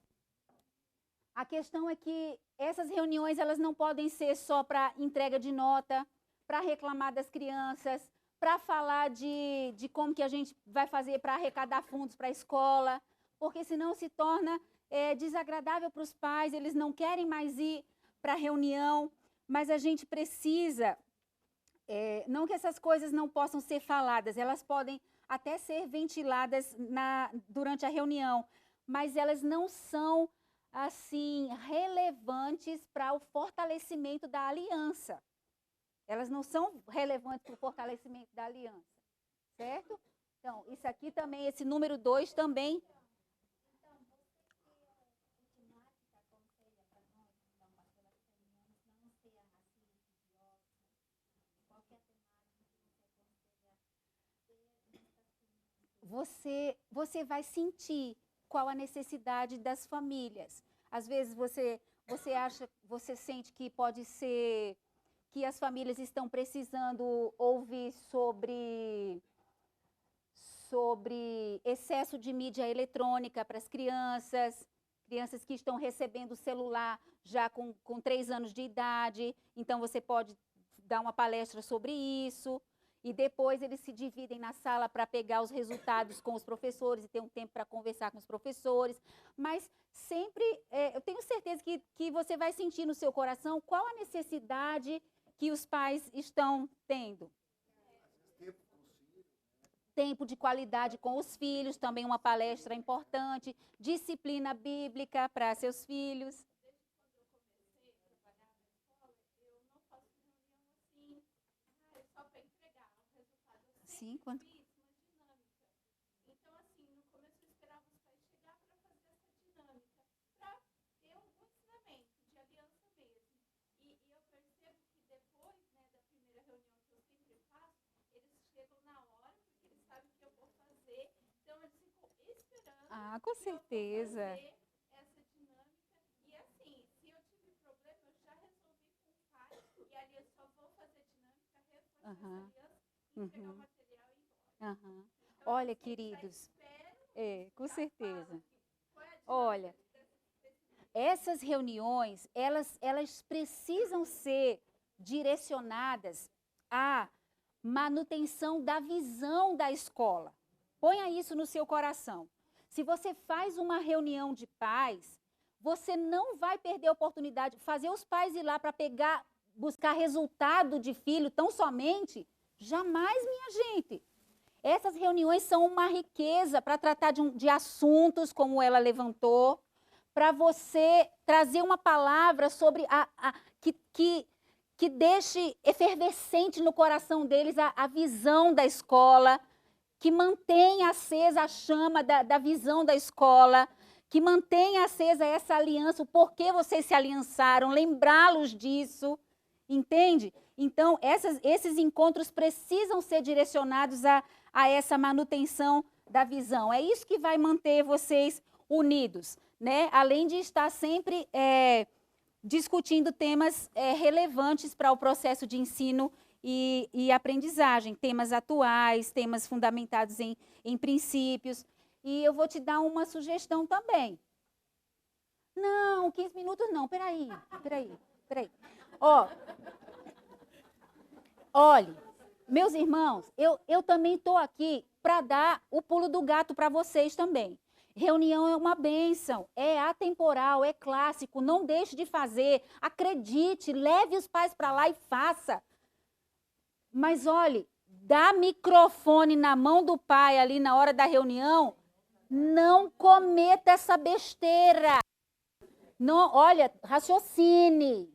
A questão é que essas reuniões elas não podem ser só para entrega de nota, para reclamar das crianças, para falar de como que a gente vai fazer para arrecadar fundos para a escola, porque senão se torna desagradável para os pais, eles não querem mais ir para a reunião, mas a gente precisa, não que essas coisas não possam ser faladas, elas podem até ser ventiladas durante a reunião, mas elas não são assim relevantes para o fortalecimento da aliança. Elas não são relevantes para o fortalecimento da aliança, certo? Então, isso aqui também, esse número 2 também. Então, você temática aconselha para nós, então, pastora, as reuniões não ser assim, idiota, qualquer temática que você aconselha você vai sentir qual a necessidade das famílias. Às vezes você sente que pode ser que as famílias estão precisando ouvir sobre excesso de mídia eletrônica para as crianças que estão recebendo o celular já com 3 anos de idade. Então, você pode dar uma palestra sobre isso. E depois eles se dividem na sala para pegar os resultados com os professores e ter um tempo para conversar com os professores. Mas sempre, eu tenho certeza que você vai sentir no seu coração qual a necessidade que os pais estão tendo. Tempo de qualidade com os filhos, também uma palestra importante. Disciplina bíblica para seus filhos. Sim, quando... Então, assim, no começo eu esperava os pais chegar para fazer essa dinâmica, para ter um ensinamento de aliança mesmo. E eu percebo que depois, né, da primeira reunião que eu sempre faço, eles chegam na hora, porque eles sabem que eu vou fazer, então eles ficam esperando Ah, com que eu vou certeza. fazer essa dinâmica. E assim, se eu tive problema, eu já resolvi com o pai, e ali eu só vou fazer dinâmica, reforçar essa aliança, entregar o material e ir embora. Aham. Olha, queridos, com certeza. Olha, essas reuniões, elas precisam ser direcionadas à manutenção da visão da escola. Ponha isso no seu coração. Se você faz uma reunião de pais, você não vai perder a oportunidade de fazer os pais ir lá para buscar resultado de filho tão somente. Jamais, minha gente. Essas reuniões são uma riqueza para tratar de assuntos como ela levantou, para você trazer uma palavra sobre que deixe efervescente no coração deles a visão da escola, que mantenha acesa a chama da visão da escola, que mantenha acesa essa aliança, o porquê vocês se aliançaram, lembrá-los disso, entende? Então, esses encontros precisam ser direcionados a essa manutenção da visão. É isso que vai manter vocês unidos, né? Além de estar sempre discutindo temas relevantes para o processo de ensino e aprendizagem, temas atuais, temas fundamentados em princípios. E eu vou te dar uma sugestão também. Não, 15 minutos não, peraí. Ó, olhe, meus irmãos, eu também estou aqui para dar o pulo do gato para vocês também. Reunião é uma bênção, é atemporal, é clássico, não deixe de fazer, acredite, leve os pais para lá e faça. Mas olhe, dá microfone na mão do pai ali na hora da reunião, não cometa essa besteira. Não, olha, raciocine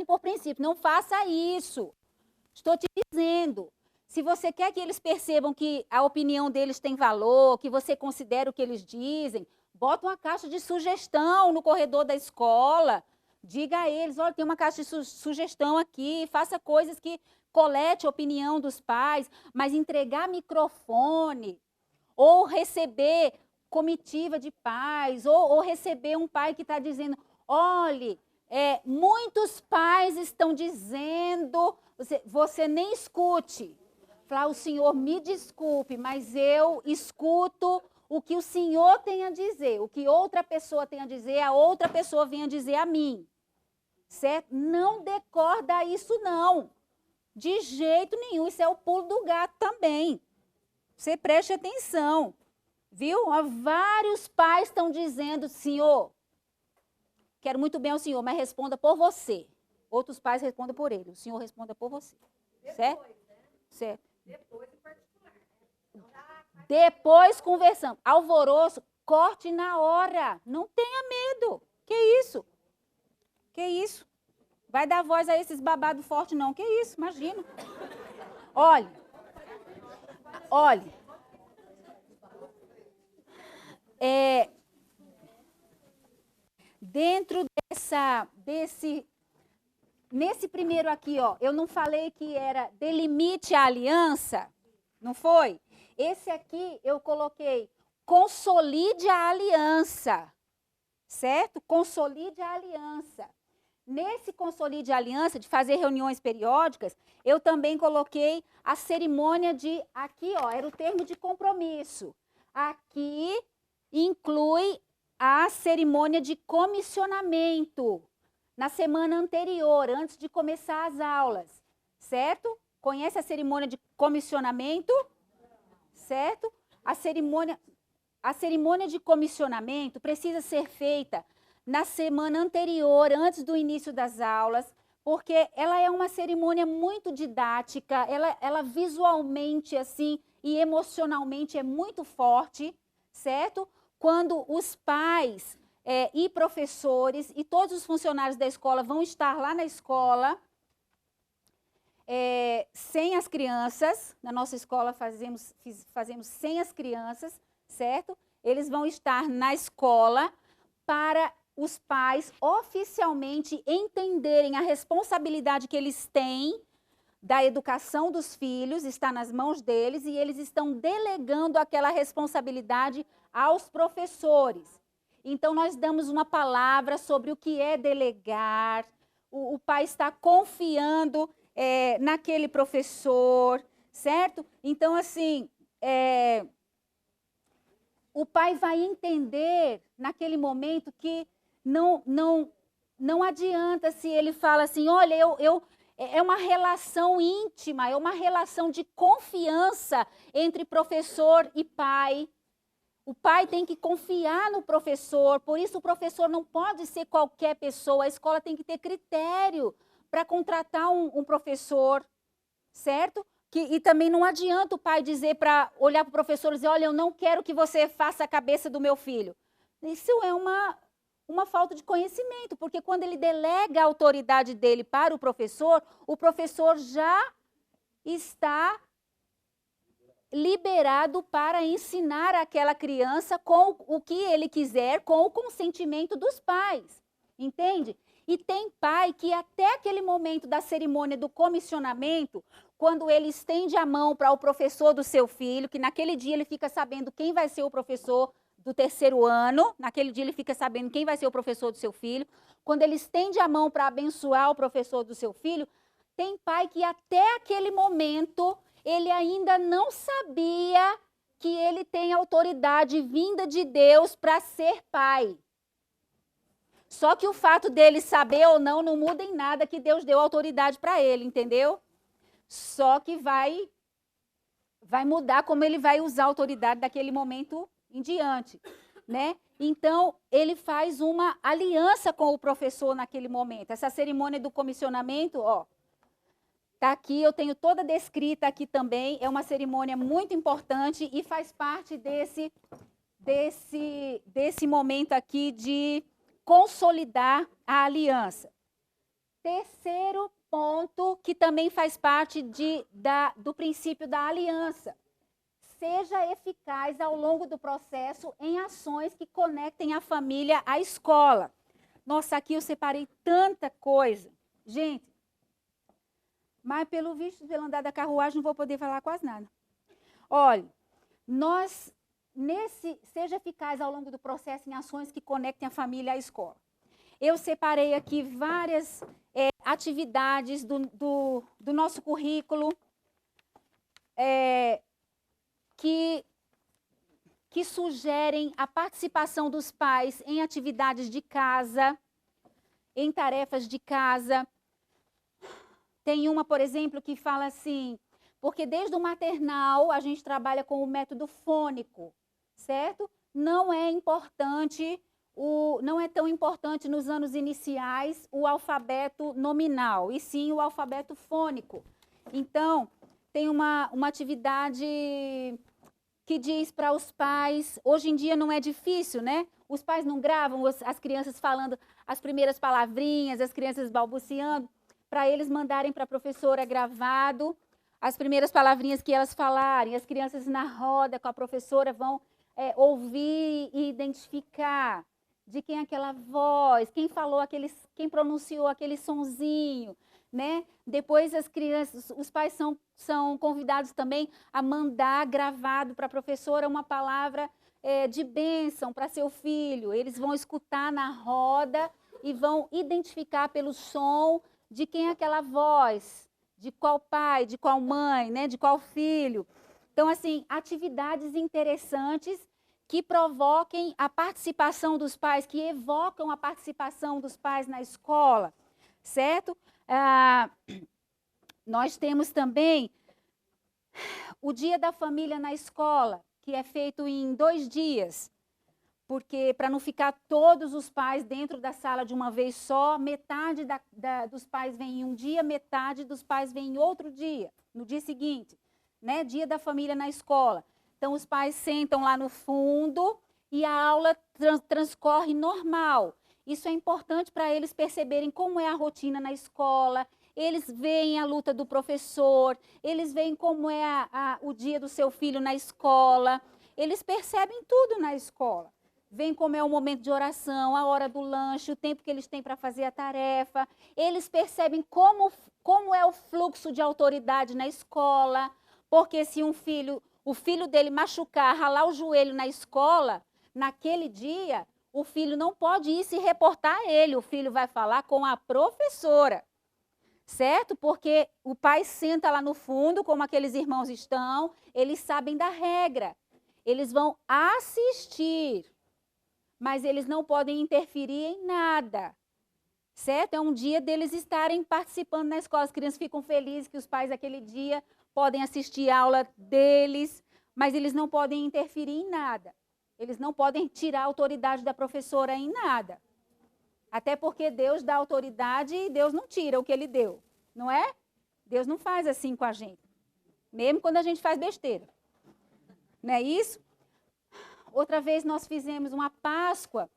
por princípio, não faça isso. Estou te dizendo, se você quer que eles percebam que a opinião deles tem valor, que você considera o que eles dizem, bota uma caixa de sugestão no corredor da escola. Diga a eles, olha, tem uma caixa de sugestão aqui, faça coisas que colete a opinião dos pais, mas entregar microfone, ou receber comitiva de pais, ou receber um pai que está dizendo, olhe, muitos pais estão dizendo, você nem escute. Falar, o senhor me desculpe, mas eu escuto o que o senhor tem a dizer, o que outra pessoa tem a dizer, a outra pessoa vem a dizer a mim. Certo? Não decorda isso, não. De jeito nenhum, isso é o pulo do gato também. Você preste atenção, viu? Vários pais estão dizendo, senhor, quero muito bem ao senhor, mas responda por você. Outros pais respondam por ele, o senhor responda por você. Certo? Depois, né? Certo. Depois em particular. Depois conversando. Alvoroço, corte na hora. Não tenha medo. Que isso? Que isso? Vai dar voz a esses babados fortes, não. Que isso? Imagina. Olhe. Dentro nesse primeiro aqui, ó, eu não falei que era delimite a aliança, não foi? Esse aqui eu coloquei consolide a aliança, certo? Consolide a aliança. Nesse consolide a aliança, de fazer reuniões periódicas, eu também coloquei a cerimônia de, aqui ó, era o termo de compromisso. Aqui inclui a cerimônia de comissionamento, na semana anterior, antes de começar as aulas, certo? Conhece a cerimônia de comissionamento? Certo? A cerimônia de comissionamento precisa ser feita na semana anterior, antes do início das aulas, porque ela é uma cerimônia muito didática, ela visualmente assim e emocionalmente é muito forte, certo? Quando os pais e professores e todos os funcionários da escola vão estar lá na escola, sem as crianças. Na nossa escola fazemos sem as crianças, certo? Eles vão estar na escola para os pais oficialmente entenderem a responsabilidade que eles têm da educação dos filhos, está nas mãos deles, e eles estão delegando aquela responsabilidade aos professores. Então, nós damos uma palavra sobre o que é delegar, o pai está confiando naquele professor, certo? Então, assim, o pai vai entender naquele momento que não adianta se ele fala assim, olha, é uma relação íntima, é uma relação de confiança entre professor e pai. O pai tem que confiar no professor, por isso o professor não pode ser qualquer pessoa, a escola tem que ter critério para contratar um professor, certo? E também não adianta o pai dizer para olhar para o professor e dizer, olha, eu não quero que você faça a cabeça do meu filho. Isso é uma falta de conhecimento, porque quando ele delega a autoridade dele para o professor já está liberado para ensinar aquela criança com o que ele quiser, com o consentimento dos pais, entende? E tem pai que até aquele momento da cerimônia do comissionamento, quando ele estende a mão para o professor do seu filho, que naquele dia ele fica sabendo quem vai ser o professor do terceiro ano, naquele dia ele fica sabendo quem vai ser o professor do seu filho, quando ele estende a mão para abençoar o professor do seu filho, tem pai que até aquele momento ele ainda não sabia que ele tem autoridade vinda de Deus para ser pai. Só que o fato dele saber ou não muda em nada que Deus deu autoridade para ele, entendeu? Só que vai mudar como ele vai usar a autoridade daquele momento em diante, né? Então, ele faz uma aliança com o professor naquele momento. Essa cerimônia do comissionamento, ó, tá aqui, eu tenho toda descrita aqui também, é uma cerimônia muito importante e faz parte desse momento aqui de consolidar a aliança. Terceiro ponto, que também faz parte do princípio da aliança. Seja eficaz ao longo do processo em ações que conectem a família à escola. Nossa, aqui eu separei tanta coisa. Gente, mas pelo visto, pelo andar da carruagem, não vou poder falar quase nada. Olha, seja eficaz ao longo do processo em ações que conectem a família à escola. Eu separei aqui várias atividades do nosso currículo que sugerem a participação dos pais em atividades de casa, em tarefas de casa. Tem uma, por exemplo, que fala assim, porque desde o maternal a gente trabalha com o método fônico, certo? Não é tão importante nos anos iniciais o alfabeto nominal, e sim o alfabeto fônico. Então, tem uma atividade que diz para os pais, hoje em dia não é difícil, né? Os pais não gravam as crianças falando as primeiras palavrinhas, as crianças balbuciando, para eles mandarem para a professora gravado as primeiras palavrinhas que elas falarem. As crianças na roda com a professora vão ouvir e identificar de quem é aquela voz, quem falou quem pronunciou aquele sonzinho, né? Depois as crianças, os pais são convidados também a mandar gravado para a professora uma palavra de bênção para seu filho. Eles vão escutar na roda e vão identificar pelo som de quem é aquela voz, de qual pai, de qual mãe, né? De qual filho. Então, assim, atividades interessantes que provoquem a participação dos pais, que evocam a participação dos pais na escola, certo? Nós temos também o Dia da Família na escola, que é feito em 2 dias, porque para não ficar todos os pais dentro da sala de uma vez só, metade dos pais vem em um dia, metade dos pais vem em outro dia, no dia seguinte, né? Dia da Família na escola. Então, os pais sentam lá no fundo e a aula transcorre normal. Isso é importante para eles perceberem como é a rotina na escola, eles veem a luta do professor, eles veem como é o dia do seu filho na escola, eles percebem tudo na escola. Veem como é o momento de oração, a hora do lanche, o tempo que eles têm para fazer a tarefa. Eles percebem como é o fluxo de autoridade na escola, porque se o filho dele machucar, ralar o joelho na escola, naquele dia, o filho não pode ir se reportar a ele, o filho vai falar com a professora, certo? Porque o pai senta lá no fundo, como aqueles irmãos estão, eles sabem da regra, eles vão assistir, mas eles não podem interferir em nada, certo? É um dia deles estarem participando na escola, as crianças ficam felizes que os pais aquele dia podem assistir a aula deles, mas eles não podem interferir em nada. Eles não podem tirar a autoridade da professora em nada. Até porque Deus dá autoridade e Deus não tira o que ele deu, não é? Deus não faz assim com a gente, mesmo quando a gente faz besteira. Não é isso? Outra vez nós fizemos uma Páscoa,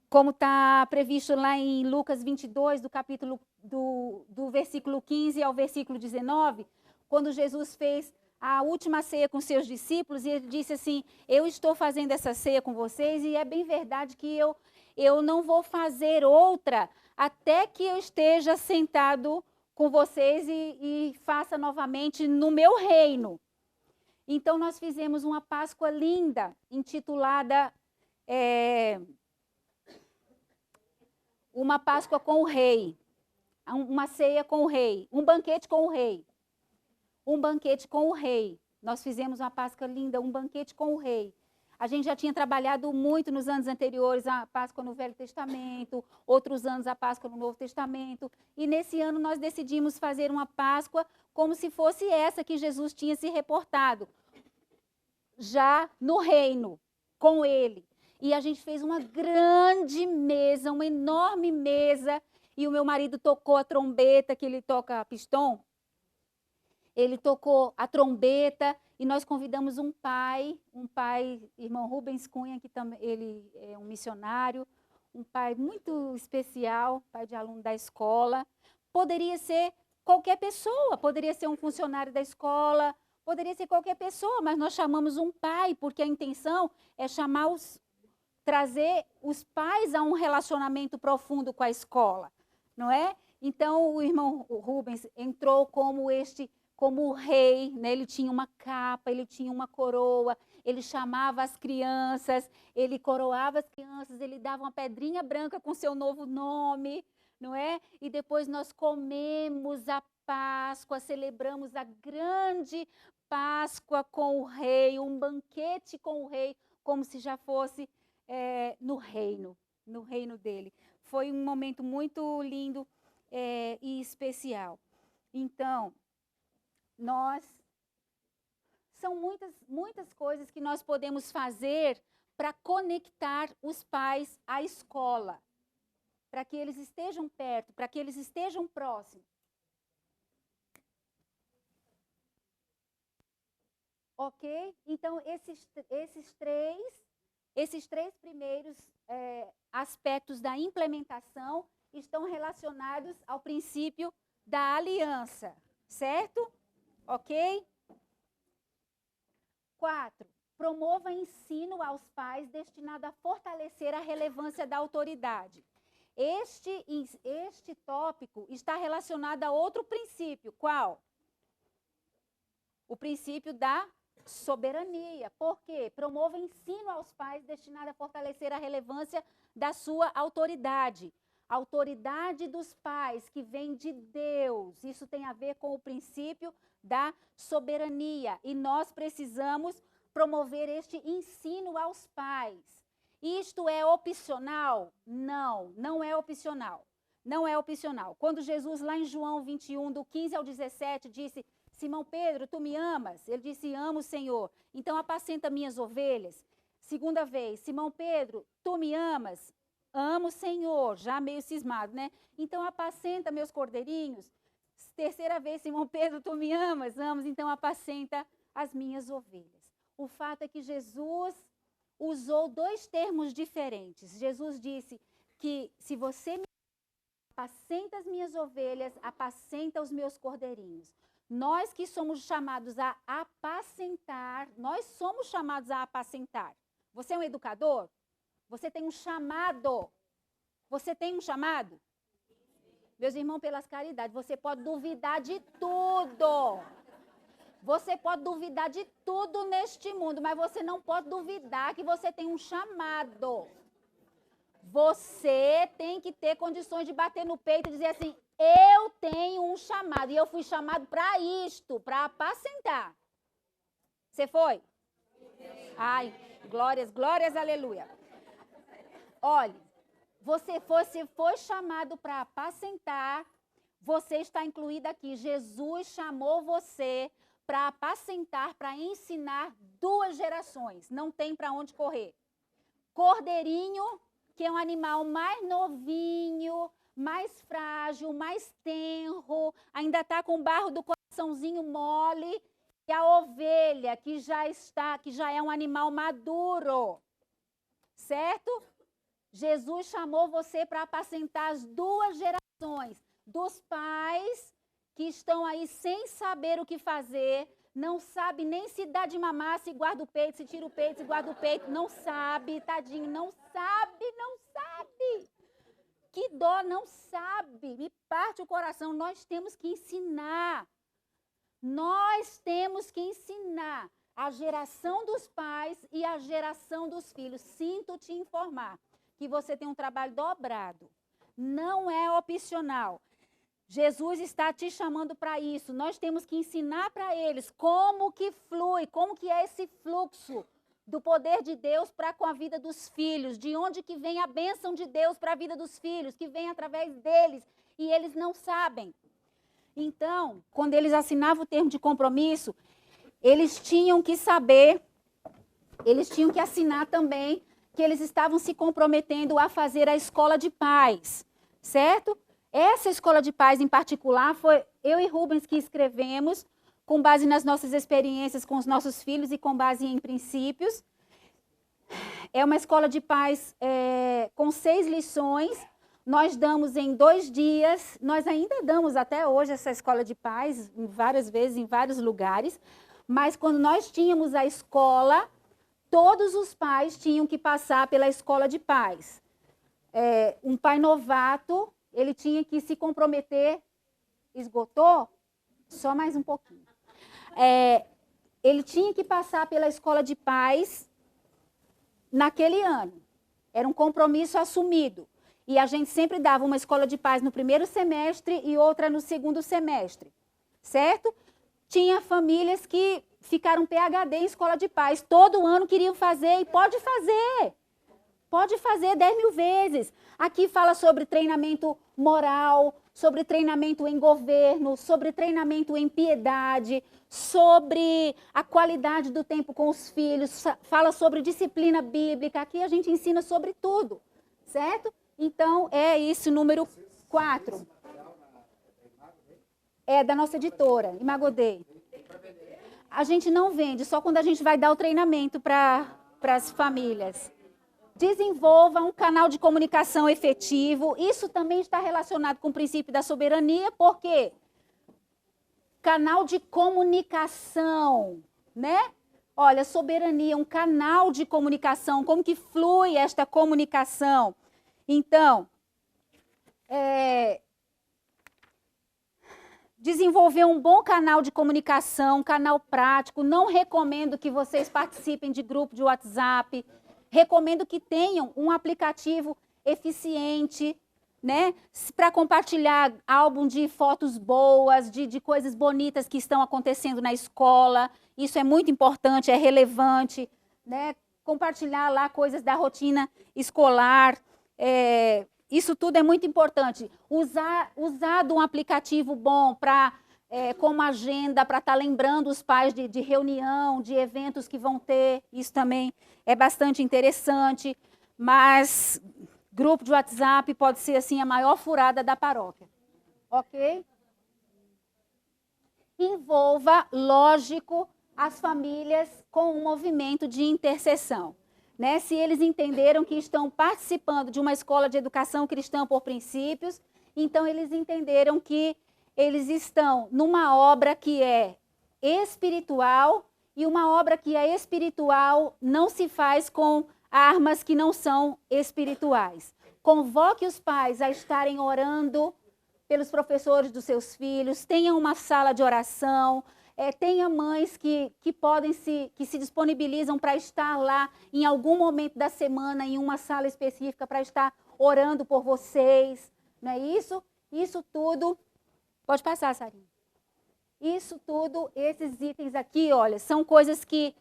como está previsto lá em Lucas 22, do versículo 15 ao versículo 19, quando Jesus fez a última ceia com seus discípulos, e ele disse assim, eu estou fazendo essa ceia com vocês, e é bem verdade que eu não vou fazer outra até que eu esteja sentado com vocês e faça novamente no meu reino. Então, nós fizemos uma Páscoa linda, intitulada uma Páscoa com o Rei, uma ceia com o Rei, um banquete com o Rei. Um banquete com o Rei. Nós fizemos uma Páscoa linda, um banquete com o Rei. A gente já tinha trabalhado muito nos anos anteriores a Páscoa no Velho Testamento, outros anos a Páscoa no Novo Testamento, e nesse ano nós decidimos fazer uma Páscoa como se fosse essa que Jesus tinha se reportado, já no reino, com ele. E a gente fez uma grande mesa, uma enorme mesa, e o meu marido tocou a trombeta, que ele toca piston. Ele tocou a trombeta e nós convidamos um pai, irmão Rubens Cunha, que também ele é um missionário, um pai muito especial, pai de aluno da escola. Poderia ser qualquer pessoa, poderia ser um funcionário da escola, poderia ser qualquer pessoa, mas nós chamamos um pai, porque a intenção é trazer os pais a um relacionamento profundo com a escola, não é? Então, o irmão Rubens entrou como o rei, né? Ele tinha uma capa, ele tinha uma coroa, ele chamava as crianças, ele coroava as crianças, ele dava uma pedrinha branca com seu novo nome, não é? E depois nós comemos a Páscoa, celebramos a grande Páscoa com o rei, um banquete com o rei, como se já fosse no reino dele. Foi um momento muito lindo e especial. Então, são muitas coisas que nós podemos fazer para conectar os pais à escola, para que eles estejam perto, para que eles estejam próximos. Ok? Então, esses três primeiros aspectos da implementação estão relacionados ao princípio da aliança, certo? Ok? 4. Promova ensino aos pais destinado a fortalecer a relevância da autoridade. Este tópico está relacionado a outro princípio. Qual? O princípio da soberania. Por quê? Promova ensino aos pais destinado a fortalecer a relevância da sua autoridade. A autoridade dos pais que vem de Deus. Isso tem a ver com o princípio da soberania. E nós precisamos promover este ensino aos pais. Isto é opcional? Não, não é opcional. Não é opcional. Quando Jesus, lá em João 21, do 15 ao 17, disse: Simão Pedro, tu me amas? Ele disse: amo, Senhor. Então apacenta minhas ovelhas. Segunda vez: Simão Pedro, tu me amas? Amo, Senhor. Já meio cismado, né? Então apacenta meus cordeirinhos. Terceira vez: Simão Pedro, tu me amas? Amo, então apacenta as minhas ovelhas. O fato é que Jesus usou dois termos diferentes. Jesus disse que se você me apacenta as minhas ovelhas, apacenta os meus cordeirinhos. Nós que somos chamados a apacentar, nós somos chamados a apacentar. Você é um educador? Você tem um chamado. Você tem um chamado? Meus irmãos, pelas caridades, você pode duvidar de tudo. Você pode duvidar de tudo neste mundo, mas você não pode duvidar que você tem um chamado. Você tem que ter condições de bater no peito e dizer assim, eu tenho um chamado e eu fui chamado para isto, para apacentar. Você foi? Ai, glórias, glórias, aleluia. Olha, você foi chamado para apacentar, você está incluído aqui. Jesus chamou você para apacentar, para ensinar 2 gerações. Não tem para onde correr. Cordeirinho, que é um animal mais novinho, mais frágil, mais tenro, ainda está com o barro do coraçãozinho mole, e a ovelha, que já é um animal maduro, certo? Jesus chamou você para apacentar as 2 gerações, dos pais que estão aí sem saber o que fazer, não sabe nem se dá de mamar, se guarda o peito, se tira o peito, se guarda o peito, não sabe, tadinho, não sabe. Que dó, não sabe, me parte o coração. Nós temos que ensinar. Nós temos que ensinar a geração dos pais e a geração dos filhos. Sinto te informar que você tem um trabalho dobrado. Não é opcional. Jesus está te chamando para isso. Nós temos que ensinar para eles como que flui, como que é esse fluxo do poder de Deus para com a vida dos filhos, de onde que vem a bênção de Deus para a vida dos filhos, que vem através deles, e eles não sabem. Então, quando eles assinavam o termo de compromisso, eles tinham que saber, eles tinham que assinar também que eles estavam se comprometendo a fazer a escola de paz, certo? Essa escola de paz em particular foi eu e Rubens que escrevemos, com base nas nossas experiências com os nossos filhos e com base em princípios. É uma escola de paz com 6 lições. Nós damos em 2 dias, nós ainda damos até hoje essa escola de paz, várias vezes, em vários lugares. Mas quando nós tínhamos a escola, todos os pais tinham que passar pela escola de paz. Um pai novato, ele tinha que se comprometer. Esgotou? Só mais um pouquinho. Ele tinha que passar pela escola de paz naquele ano. Era um compromisso assumido. E a gente sempre dava uma escola de paz no primeiro semestre e outra no segundo semestre, certo? Tinha famílias que ficaram PhD em escola de paz. Todo ano queriam fazer e pode fazer. Pode fazer 10.000 vezes. Aqui fala sobre treinamento moral, sobre treinamento em governo, sobre treinamento em piedade, sobre a qualidade do tempo com os filhos, fala sobre disciplina bíblica. Aqui a gente ensina sobre tudo, certo? Então, é isso, número 4. É da nossa editora, Imagodei. A gente não vende, só quando a gente vai dar o treinamento para as famílias. Desenvolva um canal de comunicação efetivo. Isso também está relacionado com o princípio da soberania, porque canal de comunicação, né? Olha, soberania, um canal de comunicação, como que flui esta comunicação? Então, desenvolver um bom canal de comunicação, um canal prático. Não recomendo que vocês participem de grupo de WhatsApp. Recomendo que tenham um aplicativo eficiente, né? Para compartilhar álbum de fotos boas, de coisas bonitas que estão acontecendo na escola. Isso é muito importante, é relevante, né? Compartilhar lá coisas da rotina escolar. Isso tudo é muito importante. Usar de um aplicativo bom como agenda, para estar lembrando os pais de reunião, de eventos que vão ter. Isso também é bastante interessante. Mas grupo de WhatsApp pode ser assim a maior furada da paróquia. Ok? Envolva, lógico, as famílias com um movimento de intercessão. Né? Se eles entenderam que estão participando de uma escola de educação cristã por princípios, Então, eles entenderam que eles estão numa obra que é espiritual, e uma obra que é espiritual não se faz com armas que não são espirituais. Convoque os pais a estarem orando pelos professores dos seus filhos, tenha uma sala de oração, tenha mães que se disponibilizam para estar lá em algum momento da semana, em uma sala específica, para estar orando por vocês. Não é isso? Isso tudo... Pode passar, Sarinha. Isso tudo, esses itens aqui, olha, são coisas que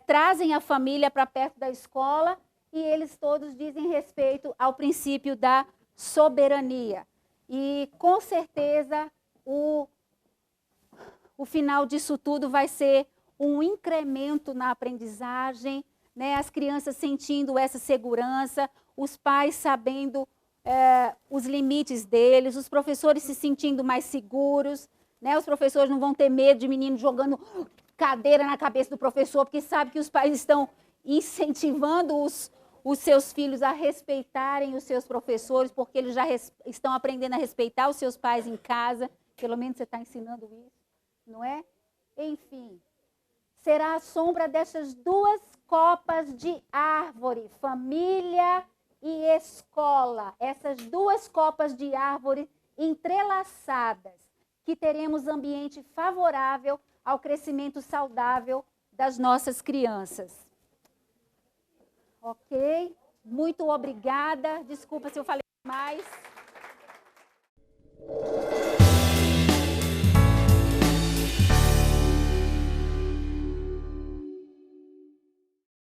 trazem a família para perto da escola e eles todos dizem respeito ao princípio da soberania. E, com certeza, o final disso tudo vai ser um incremento na aprendizagem, né? As crianças sentindo essa segurança, os pais sabendo os limites deles, os professores se sentindo mais seguros, né? Os professores não vão ter medo de menino jogando cadeira na cabeça do professor, porque sabe que os pais estão incentivando os seus filhos a respeitarem os seus professores, porque eles já estão aprendendo a respeitar os seus pais em casa. Pelo menos você está ensinando isso, não é? Enfim, será a sombra dessas duas copas de árvore, família e escola. Essas duas copas de árvore entrelaçadas, que teremos ambiente favorável ao crescimento saudável das nossas crianças. Ok? Muito obrigada. Desculpa se eu falei mais.